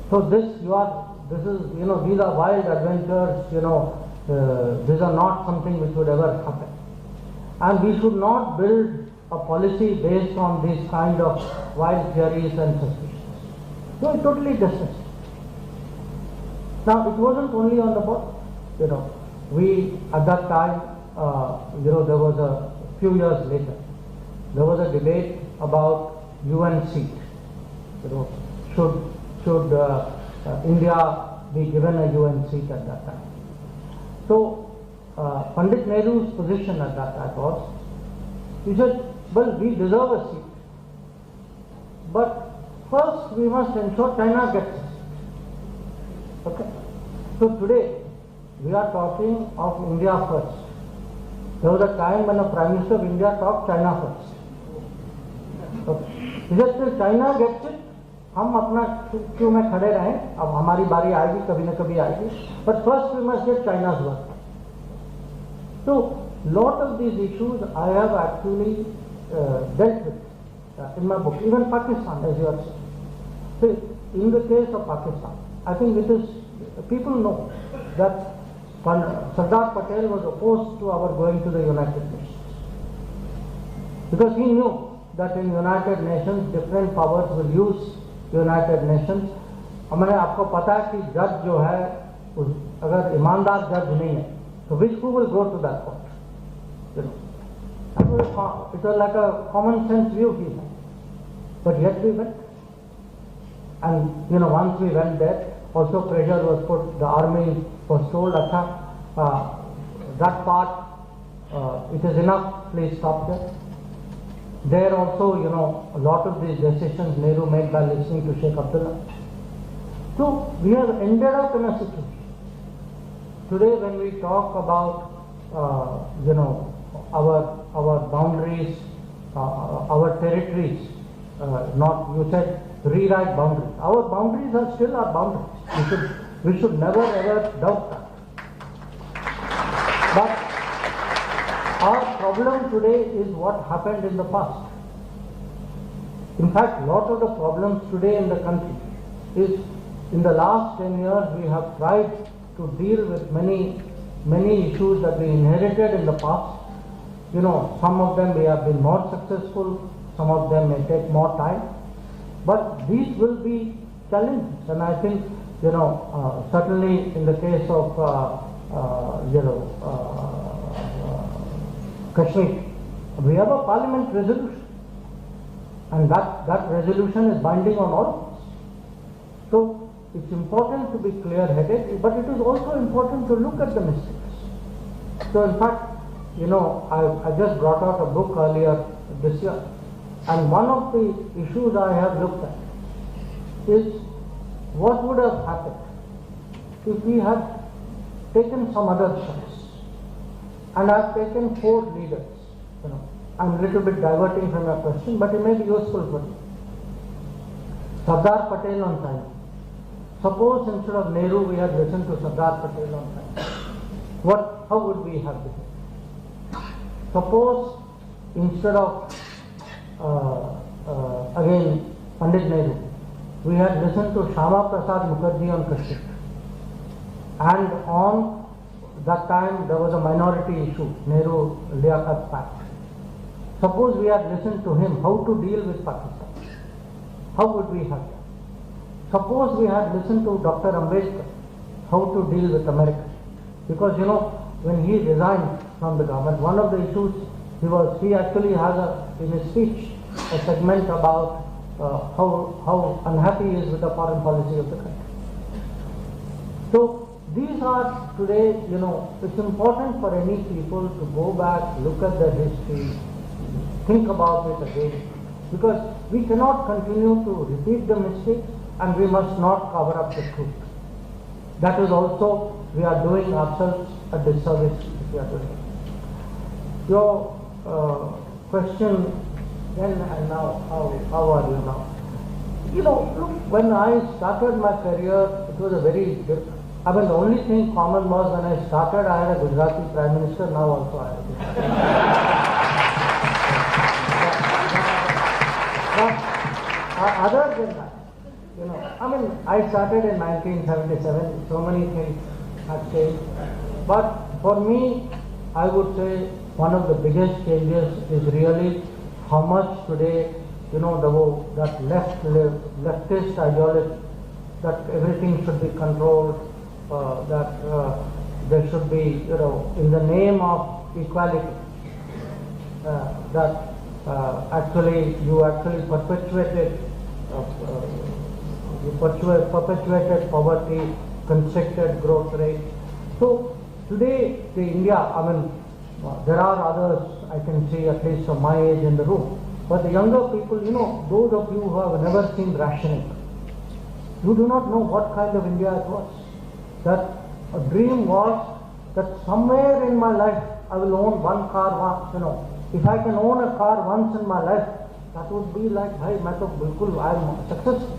So these are wild adventures, these are not something which would ever happen. And we should not build a policy based on these kind of wild theories and suspicions. So it totally dismissed. Now, it wasn't only on the border. We at that time, there was a few years later, there was a debate about UN seat. Should India be given a UN seat at that time? So, Pandit Nehru's position at that time was, he said, well, we deserve a seat, but first we must ensure China gets a seat. Okay? So today, we are talking of India first. There was a time when a Prime Minister of India talked China first. Okay. He said, till China gets it, हम अपना क्यों में खड़े रहें, अब हमारी बारी आएगी, कभी न कभी आएगी, but first we must get China's work. So, lot of these issues I have actually dealt with in my book, even Pakistan, as you are saying. So, in the case of Pakistan, I think it is, people know that Sardar Patel was opposed to our going to the United Nations. Because he knew that in United Nations, different powers will use United Nations. हमें आपको पता है कि जज जो है, अगर ईमानदार जज नहीं है, so who will go to that court? It was like a common sense view he had. But yet we went. And once we went there, also pressure was put, the army was told, that part, it is enough, please stop there. There also, a lot of these decisions Nehru made by listening to Sheikh Abdullah. So, we have ended up in a situation. Today when we talk about, our boundaries, our territories, not, you said, rewrite boundaries. Our boundaries are still our boundaries. We should never ever doubt that. But our problem today is what happened in the past. In fact, a lot of the problems today in the country is, in the last 10 years, we have tried to deal with many issues that we inherited in the past. Some of them we have been more successful, some of them may take more time. But these will be challenges, and I think, certainly in the case of, Kashmir, we have a parliament resolution, and that resolution is binding on all of us. So it's important to be clear-headed, but it is also important to look at the mistakes. So in fact, I just brought out a book earlier this year, and one of the issues I have looked at is what would have happened if we had taken some other choice. And I've taken 4 leaders. I'm a little bit diverting from your question, but it may be useful for you. Sardar Patel on China. Suppose instead of Nehru we had listened to Sardar Patel on China, how would we have behaved? Suppose instead of again Pandit Nehru, we had listened to Shyama Prasad Mukherjee on Kashmir, and on that time there was a minority issue, Nehru-Liaquat Pact. Suppose we had listened to him how to deal with Pakistan, how would we have done? Suppose we had listened to Dr. Ambedkar, how to deal with America. Because when he resigned from the government, one of the issues he actually has in his speech a segment about how unhappy he is with the foreign policy of the country. So these are today, it's important for any people to go back, look at their history, think about it again, because we cannot continue to repeat the mistakes, and we must not cover up the truth. That is also, we are doing ourselves a disservice if we are doing it. Your question then and now, how are you now? Look, when I started my career, it was a very different. The only thing common was when I started, I had a Gujarati Prime Minister, now also I have a Gujarati. But other than that, I started in 1977, so many things have changed. But for me, I would say one of the biggest changes is really how much today, that leftist ideology, that everything should be controlled, that there should be, in the name of equality, that you actually perpetuated poverty, constricted growth rate. So today, the India, there are others I can see at least of my age in the room, but the younger people, those of you who have never seen rationing, you do not know what kind of India it was. That a dream was that somewhere in my life I will own one car once, If I can own a car once in my life, that would be like, I am successful.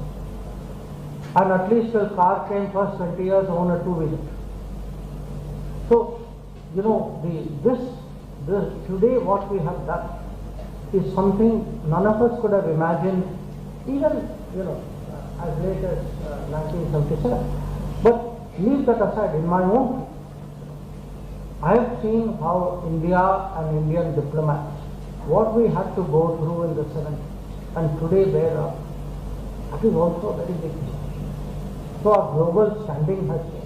And at least the car came first 20 years, own a two-wheeler. So, today what we have done is something none of us could have imagined, even, as late as 1977. But leave that aside, in my own, I have seen how India and Indian diplomats, what we had to go through in the 70s, and today where are, that is also a very big change. So our global standing has changed.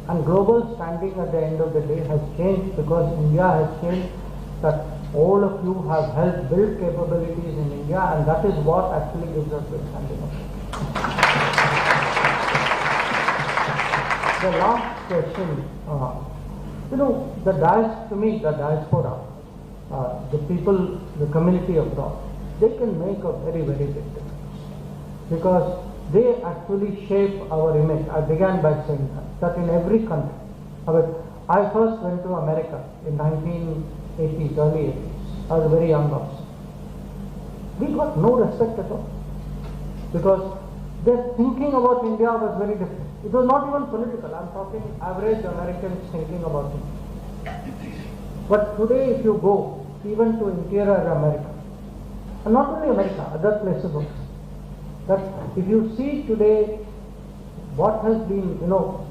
And global standing at the end of the day has changed because India has changed, that all of you have helped build capabilities in India, and that is what actually gives us the standing of it. The last question, the diaspora, the people, the community abroad, they can make a very, very big difference because they actually shape our image. I began by saying that in every country. I first went to America in 1980s, early 80s. I was very young also. We got no respect at all because their thinking about India was very different. It was not even political. I'm talking average Americans thinking about India. But today if you go even to interior America, and not only America, other places also, that if you see today what has been,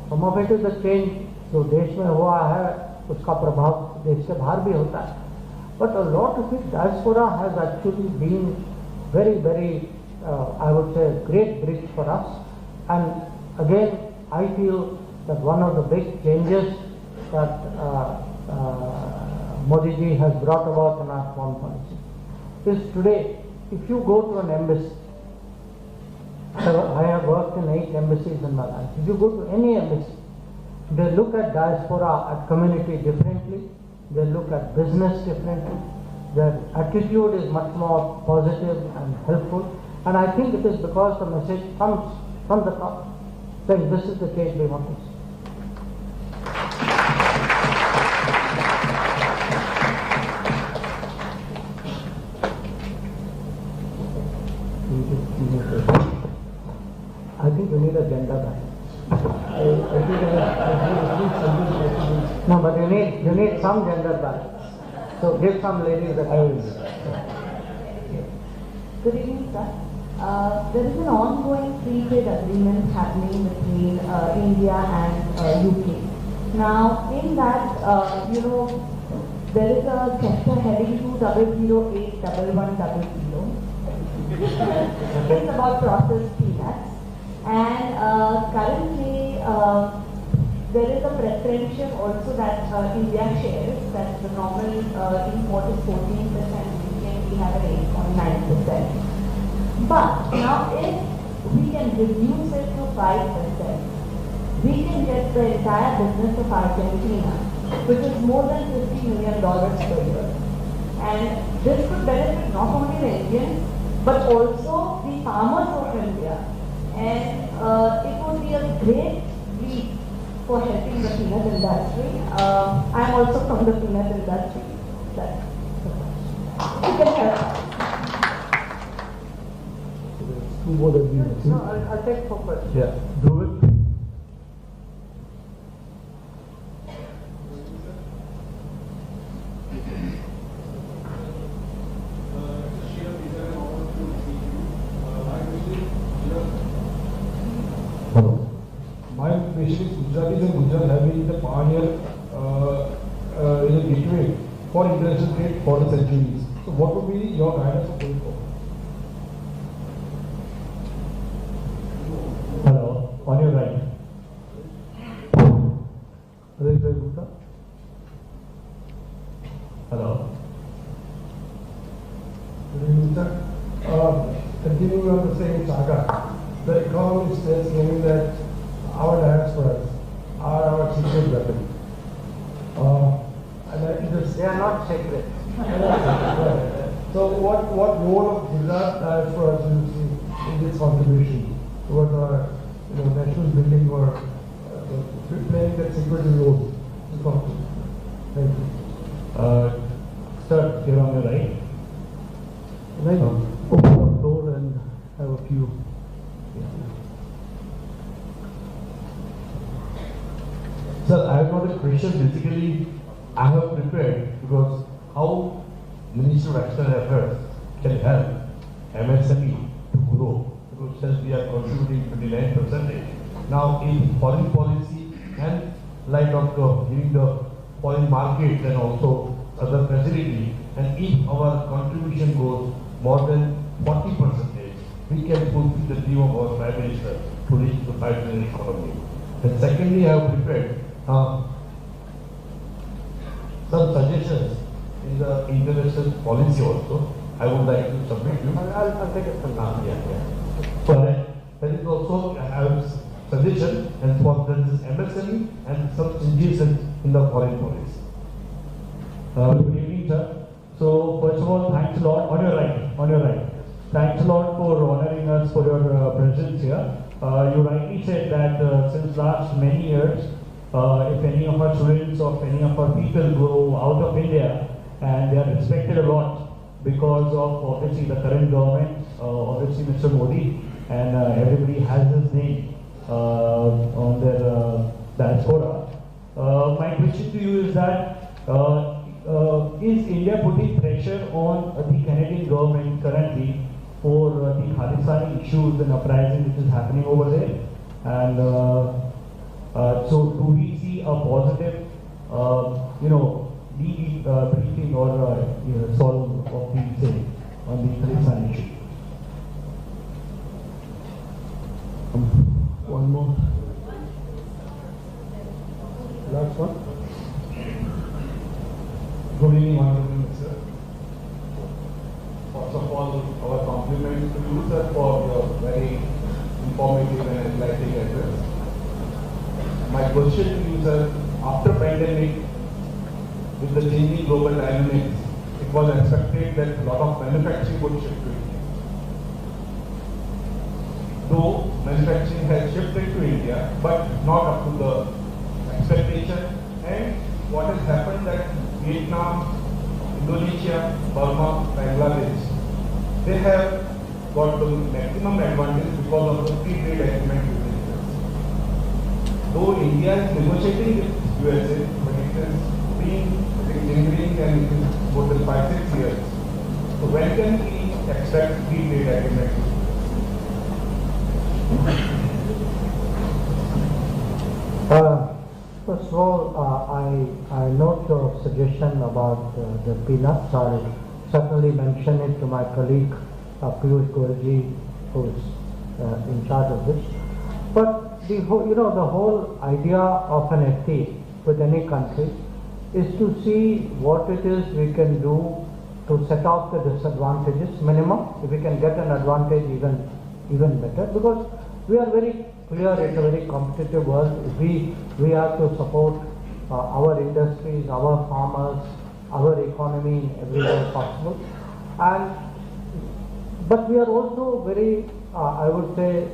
some of it is a change, जो देश में हुआ है उसका प्रभाव देश के बाहर भी होता है, but a lot of it, diaspora has actually been very, very, I would say, great bridge for us. And again, I feel that one of the big changes that Modi ji has brought about in our foreign policy is today, if you go to an embassy, I have worked in 8 embassies in my life. If you go to any embassy, they look at diaspora, at community differently. They look at business differently. Their attitude is much more positive and helpful. And I think it is because the message comes from the top, saying this is the case we want to see. I think we need a gender balance. No, but you need some gender balance. So give some ladies the balance. Good evening, sir. There is an ongoing free trade agreement happening between India and UK. Now, in that, there is a sector heading 20081100. It's about processed peanuts. And currently, there is a preferential also that India shares, that the normal import is 14%, we have an 8.9%. But now if we can reduce it to 5%, we can get the entire business of Argentina, which is more than $50 million per year. And this could benefit not only the Indians, but also the farmers of India. And it would be a great leap for helping the peanut industry. I'm also from the peanut industry. You can help us. Two more than you. No, I'll take 4 questions. Yeah, do it. My question is Gujarat and Gujarat having the pioneer for international trade for the centuries. So what would be your guidance for going forward? Hello, on your right. Hello. Good evening, sir. Continuing on the same saga, the economist is claiming that our diasporas are our secret weapon. And it is, They are not sacred. so what role of Gujarat diasporas do you see in this contribution towards our national building or playing that secretive role in this contribution? Thank you. Sir, here on your right. Can I open the door and have a few? Sir, I am not a Christian. Basically, I have prepared because how Ministry of External Affairs can help MSME to grow. Because since we are contributing 29%, now in foreign policy and light of giving the foreign market and also other facility, and if our contribution goes more than 40%, we can fulfill the dream of our Prime Minister to reach the 5 trillion economy. And secondly, I have prepared some suggestions in the international policy also. I would like to submit you. I'll take it from now. So that is also I have suggestion and for this MSME and some suggestions in the foreign policy. Good evening, sir. So first of all, thanks a lot. On your right. Thanks a lot for honoring us for your presence here. You rightly said that since last many years, if any of our students or if any of our people go out of India, and they are respected a lot because of obviously the current government, obviously Mr. Modi, and everybody has his name on their diaspora. My question to you is that is India putting pressure on the Canadian government currently for the Khalistani issues and uprising which is happening over there? And so do we see a positive, briefing or solve of the same on the Khalistani issue? One more. Last one. Good evening, Honorable Minister. First of all, our compliments to you, sir, for your very informative and enlightening address. My question to you, sir, after pandemic, with the changing global dynamics, it was expected that a lot of manufacturing would shift to India. Though manufacturing has shifted to India, but not up to the expectation. And what has happened that Vietnam, Indonesia, Burma, Bangladesh, they have got the maximum advantage because of the free trade agreement with the US. Though India is negotiating with USA, but it has been lingering and it is more than 5-6 years. So when can we expect free trade agreement? First of all, I note your suggestion about the peanuts. I'll certainly mention it to my colleague Piyush Goyalji, who is in charge of this. But the whole idea of an FTA with any country is to see what it is we can do to set off the disadvantages minimum. If we can get an advantage, even better, because we are very clear it's a very competitive world. We have to support our industries, our farmers, our economy in every way possible. But we are also very, I would say,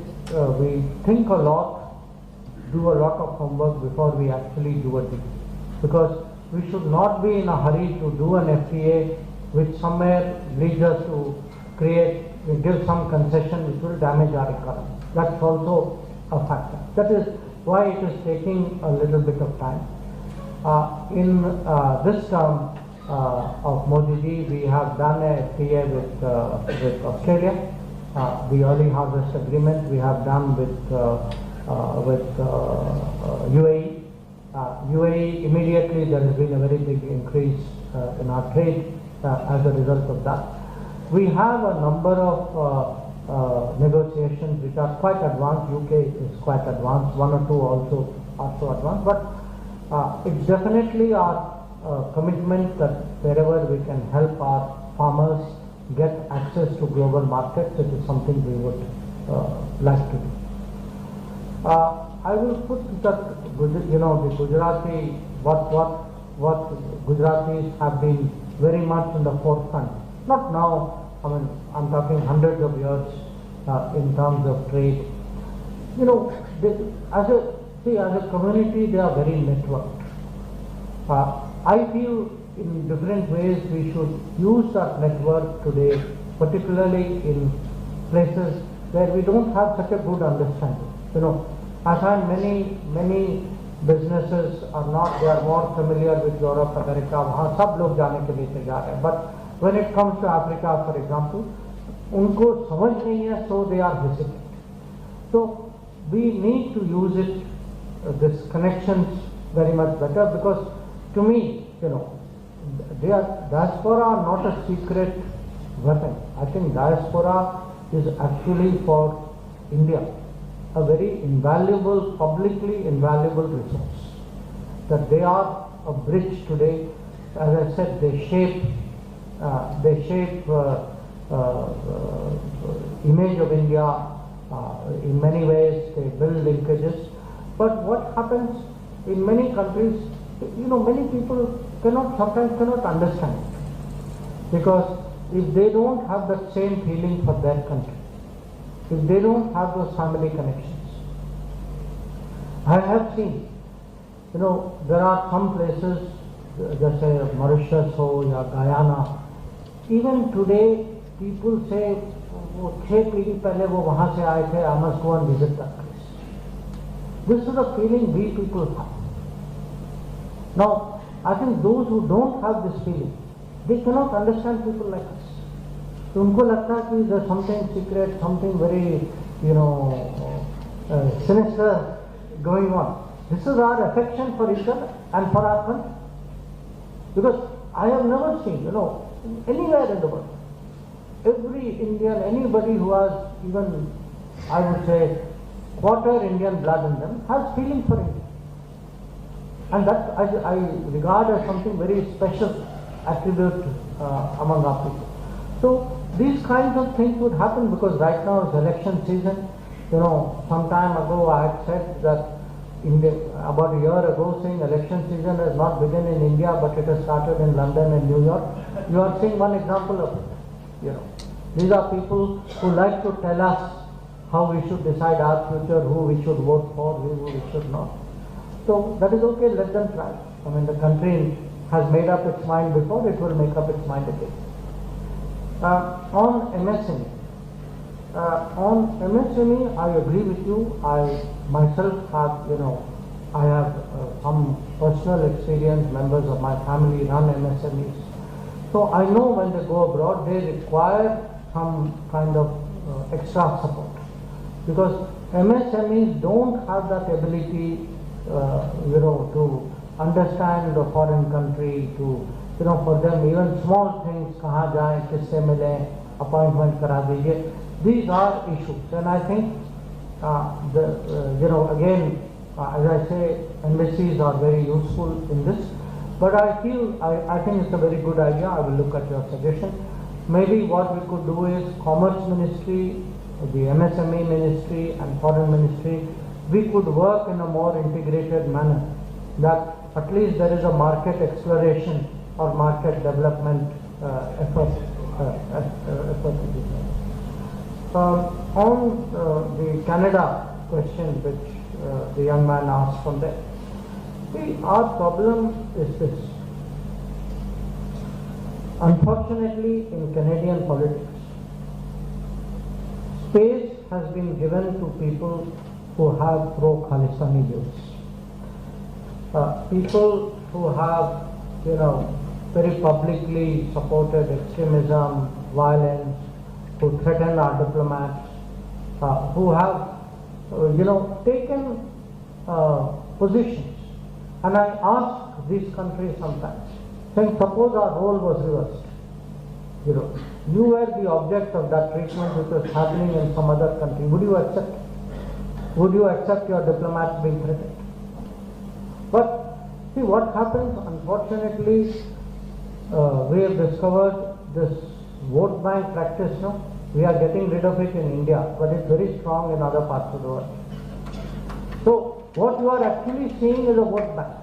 we think a lot, do a lot of homework before we actually do a deal. Because we should not be in a hurry to do an FTA which somewhere leads us to give some concession which will damage our economy. That's also a factor. That is why it is taking a little bit of time. In this term of Modi ji, we have done a FTA with Australia, the early harvest agreement we have done with UAE. UAE, immediately there has been a very big increase in our trade as a result of that. We have a number of negotiations which are quite advanced. UK is quite advanced, one or two also are so advanced, but it's definitely our commitment that wherever we can help our farmers get access to global markets, it is something we would like to do. I will put that, the Gujarati, what Gujaratis have been very much in the forefront. Not now, I mean, I'm talking hundreds of years in terms of trade. As a community, they are very networked. I feel in different ways we should use that network today, particularly in places where we don't have such a good understanding. I find many businesses are not, they are more familiar with Europe, America, वहाँ सब लोग जाने के लिए तैयार हैं. But when it comes to Africa, for example, उनको समझ नहीं है, so they are hesitant. So we need to use it, this connections very much better, because to me, diaspora are not a secret weapon. I think diaspora is actually for India a very invaluable, publicly invaluable resource. That they are a bridge today. As I said, they shape image of India in many ways. They build linkages. But what happens in many countries, many people sometimes cannot understand it. Because if they don't have that same feeling for their country, if they don't have those family connections. I have seen, there are some places, just say Mauritius or Guyana, even today people say, वो 6 पीढ़ी पहले वो वहाँ से आए थे, I must go and visit that place. This is the feeling we people have. Now, I think those who don't have this feeling, they cannot understand people like us. तो उनको लगता है कि there's something secret, something very, sinister going on. This is our affection for each other and for our country. Because I have never seen, anywhere in the world, every Indian, anybody who has even, I would say, quarter Indian blood in them, has feeling for India. And that I regard as something very special attribute among our people. So these kinds of things would happen because right now is election season. Some time ago I had said that about a year ago, saying election season has not begun in India, but it has started in London and New York. You are seeing one example of it. These are people who like to tell us how we should decide our future, who we should vote for, who we should not. So that is okay, let them try. I mean, the country has made up its mind before, it will make up its mind again. On MSME. On MSME, I agree with you. I myself have, I have some personal experience, members of my family run MSMEs. So I know when they go abroad, they require some kind of extra support. Because MSMEs don't have that ability, to understand the foreign country, to, for them even small things, kahan jaye, kisse mile, appointment kara dijiye. These are issues, and I think, again, as I say, embassies are very useful in this. But I think it's a very good idea. I will look at your suggestion. Maybe what we could do is Commerce Ministry, the MSME Ministry, and Foreign Ministry. We could work in a more integrated manner. That at least there is a market exploration or market development effort to be made. On the Canada question which the young man asked from there, our problem is this. Unfortunately, in Canadian politics, space has been given to people who have pro-Khalistani views. People who have, very publicly supported extremism, violence, who threaten our diplomats, who have, taken positions. And I ask these countries sometimes, saying suppose our role was reversed. You know, you were the object of that treatment which was happening in some other country. Would you accept? Would you accept your diplomats being threatened? But see what happens, unfortunately, we have discovered this vote bank practice now. We are getting rid of it in India, but it's very strong in other parts of the world. So what you are actually seeing is a vote bank.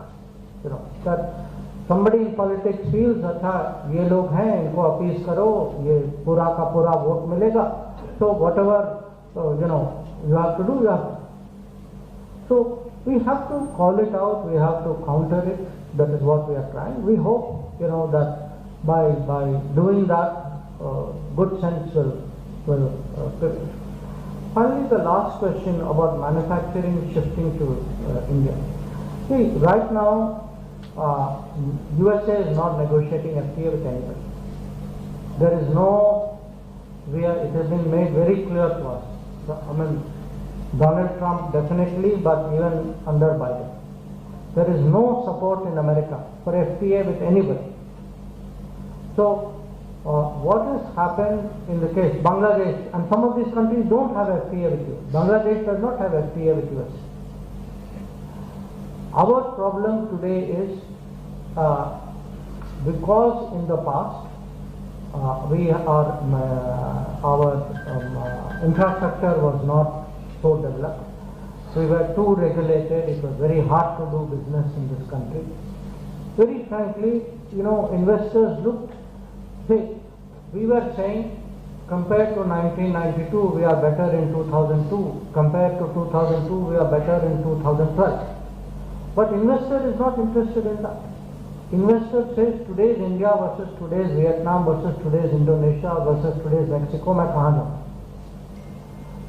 You know, that somebody in politics feels, अच्छा ये लोग हैं, इनको appeal करो, ये पूरा का पूरा वोट मिलेगा, so whatever you have to do, you have to. So we have to call it out, we have to counter it. That is what we are trying. We hope, that by doing that, good sense will prevail. Finally, the last question about manufacturing shifting to India. See, right now, USA is not negotiating FTA with anybody. There is no, it has been made very clear to us. Donald Trump definitely, but even under Biden. There is no support in America for FTA with anybody. So, what has happened in the case Bangladesh, and some of these countries don't have FTA with you. Bangladesh does not have FTA with US. Our problem today is because in the past our infrastructure was not so developed. We were too regulated. It was very hard to do business in this country. Very frankly, investors looked. We were saying compared to 1992 we are better in 2002. Compared to 2002 we are better in 2012. But investor is not interested in that. Investor says today's India versus today's Vietnam versus today's Indonesia versus today's Mexico, मैं कहाँ जाऊँ?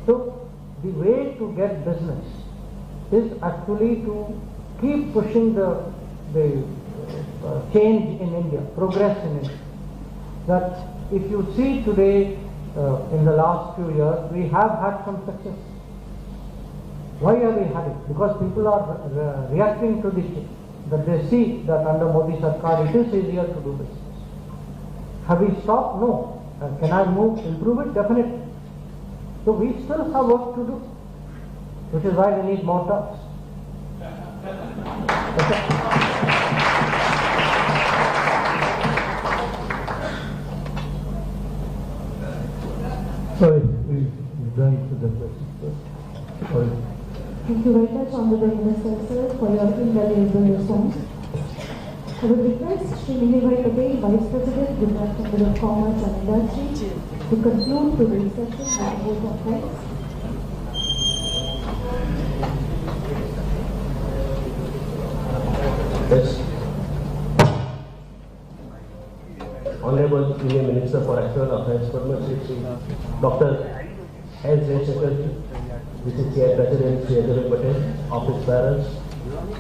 So the way to get business is actually to keep pushing the change in India, progress in India. That if you see today, in the last few years, we have had some success. Why have we had it? Because people are reacting to the change. That they see that under Modi Sarkar it is easier to do business. Have we stopped? No. Can I improve it? Definitely. So we still have work to do, which is why we need more talks. Sorry, we've done to the question. Sorry. Thank you very much, Honorable Minister, sir, for your invaluable response. I would request Shri Nilibhai Patel, Vice President, Gujarat Chamber of Commerce and Industry, to conclude today's session with a vote of thanks. Yes. Honorable Union Minister for External Affairs, Dr. S. Jaishankar, BCCI President Sri Ajay Patel, office bearers,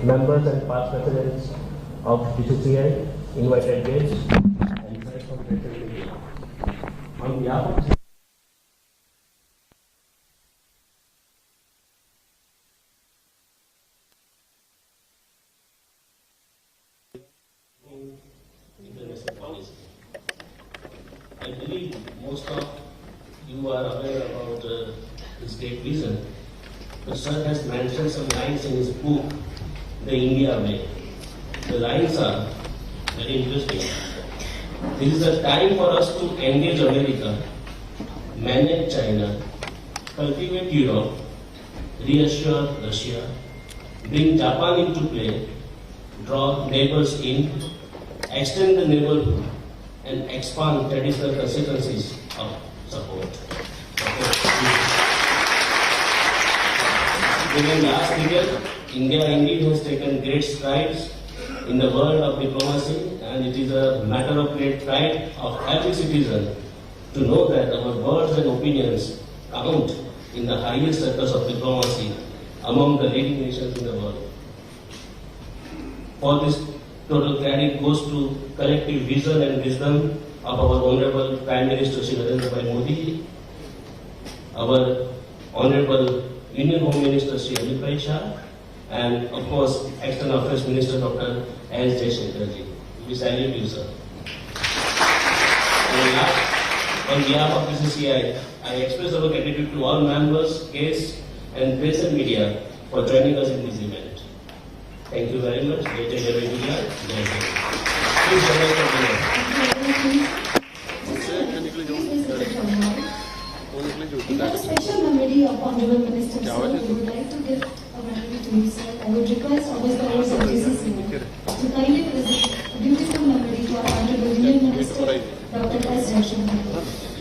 members and past presidents of BCCI, invited guests, and friends from Greater India. On behalf of international policy. I believe most of you are aware about his great vision. The sir has mentioned some lines in his book, The India Way. The lines are very interesting. This is a time for us to engage America, manage China, cultivate Europe, reassure Russia, bring Japan into play, draw neighbors in, extend the neighborhood, and expand traditional constituencies of support. During the last period, India indeed has taken great strides in the world of diplomacy, and it is a matter of great pride of every citizen to know that our words and opinions count in the highest circles of diplomacy among the leading nations in the world. For this, total credit goes to collective vision and wisdom of our Honorable Prime Minister Shri Narendra Bhai Modi, our Honorable Indian Home Minister Shri Amit Bhai Shah, and of course External Affairs Minister Dr. S. Jaishankar ji. We salute you, sir. On behalf of BCCI, I express our gratitude to all members, guests, and press and media for joining us in this event. Thank you very much. Please join us for dinner. In a special memory of Honorable Minister, sir, we would like to give a memory to you, sir. I would request August Hours of GCCI to kindly present a beautiful memory to our Honorable Union Minister, Dr. S. Jaishankar.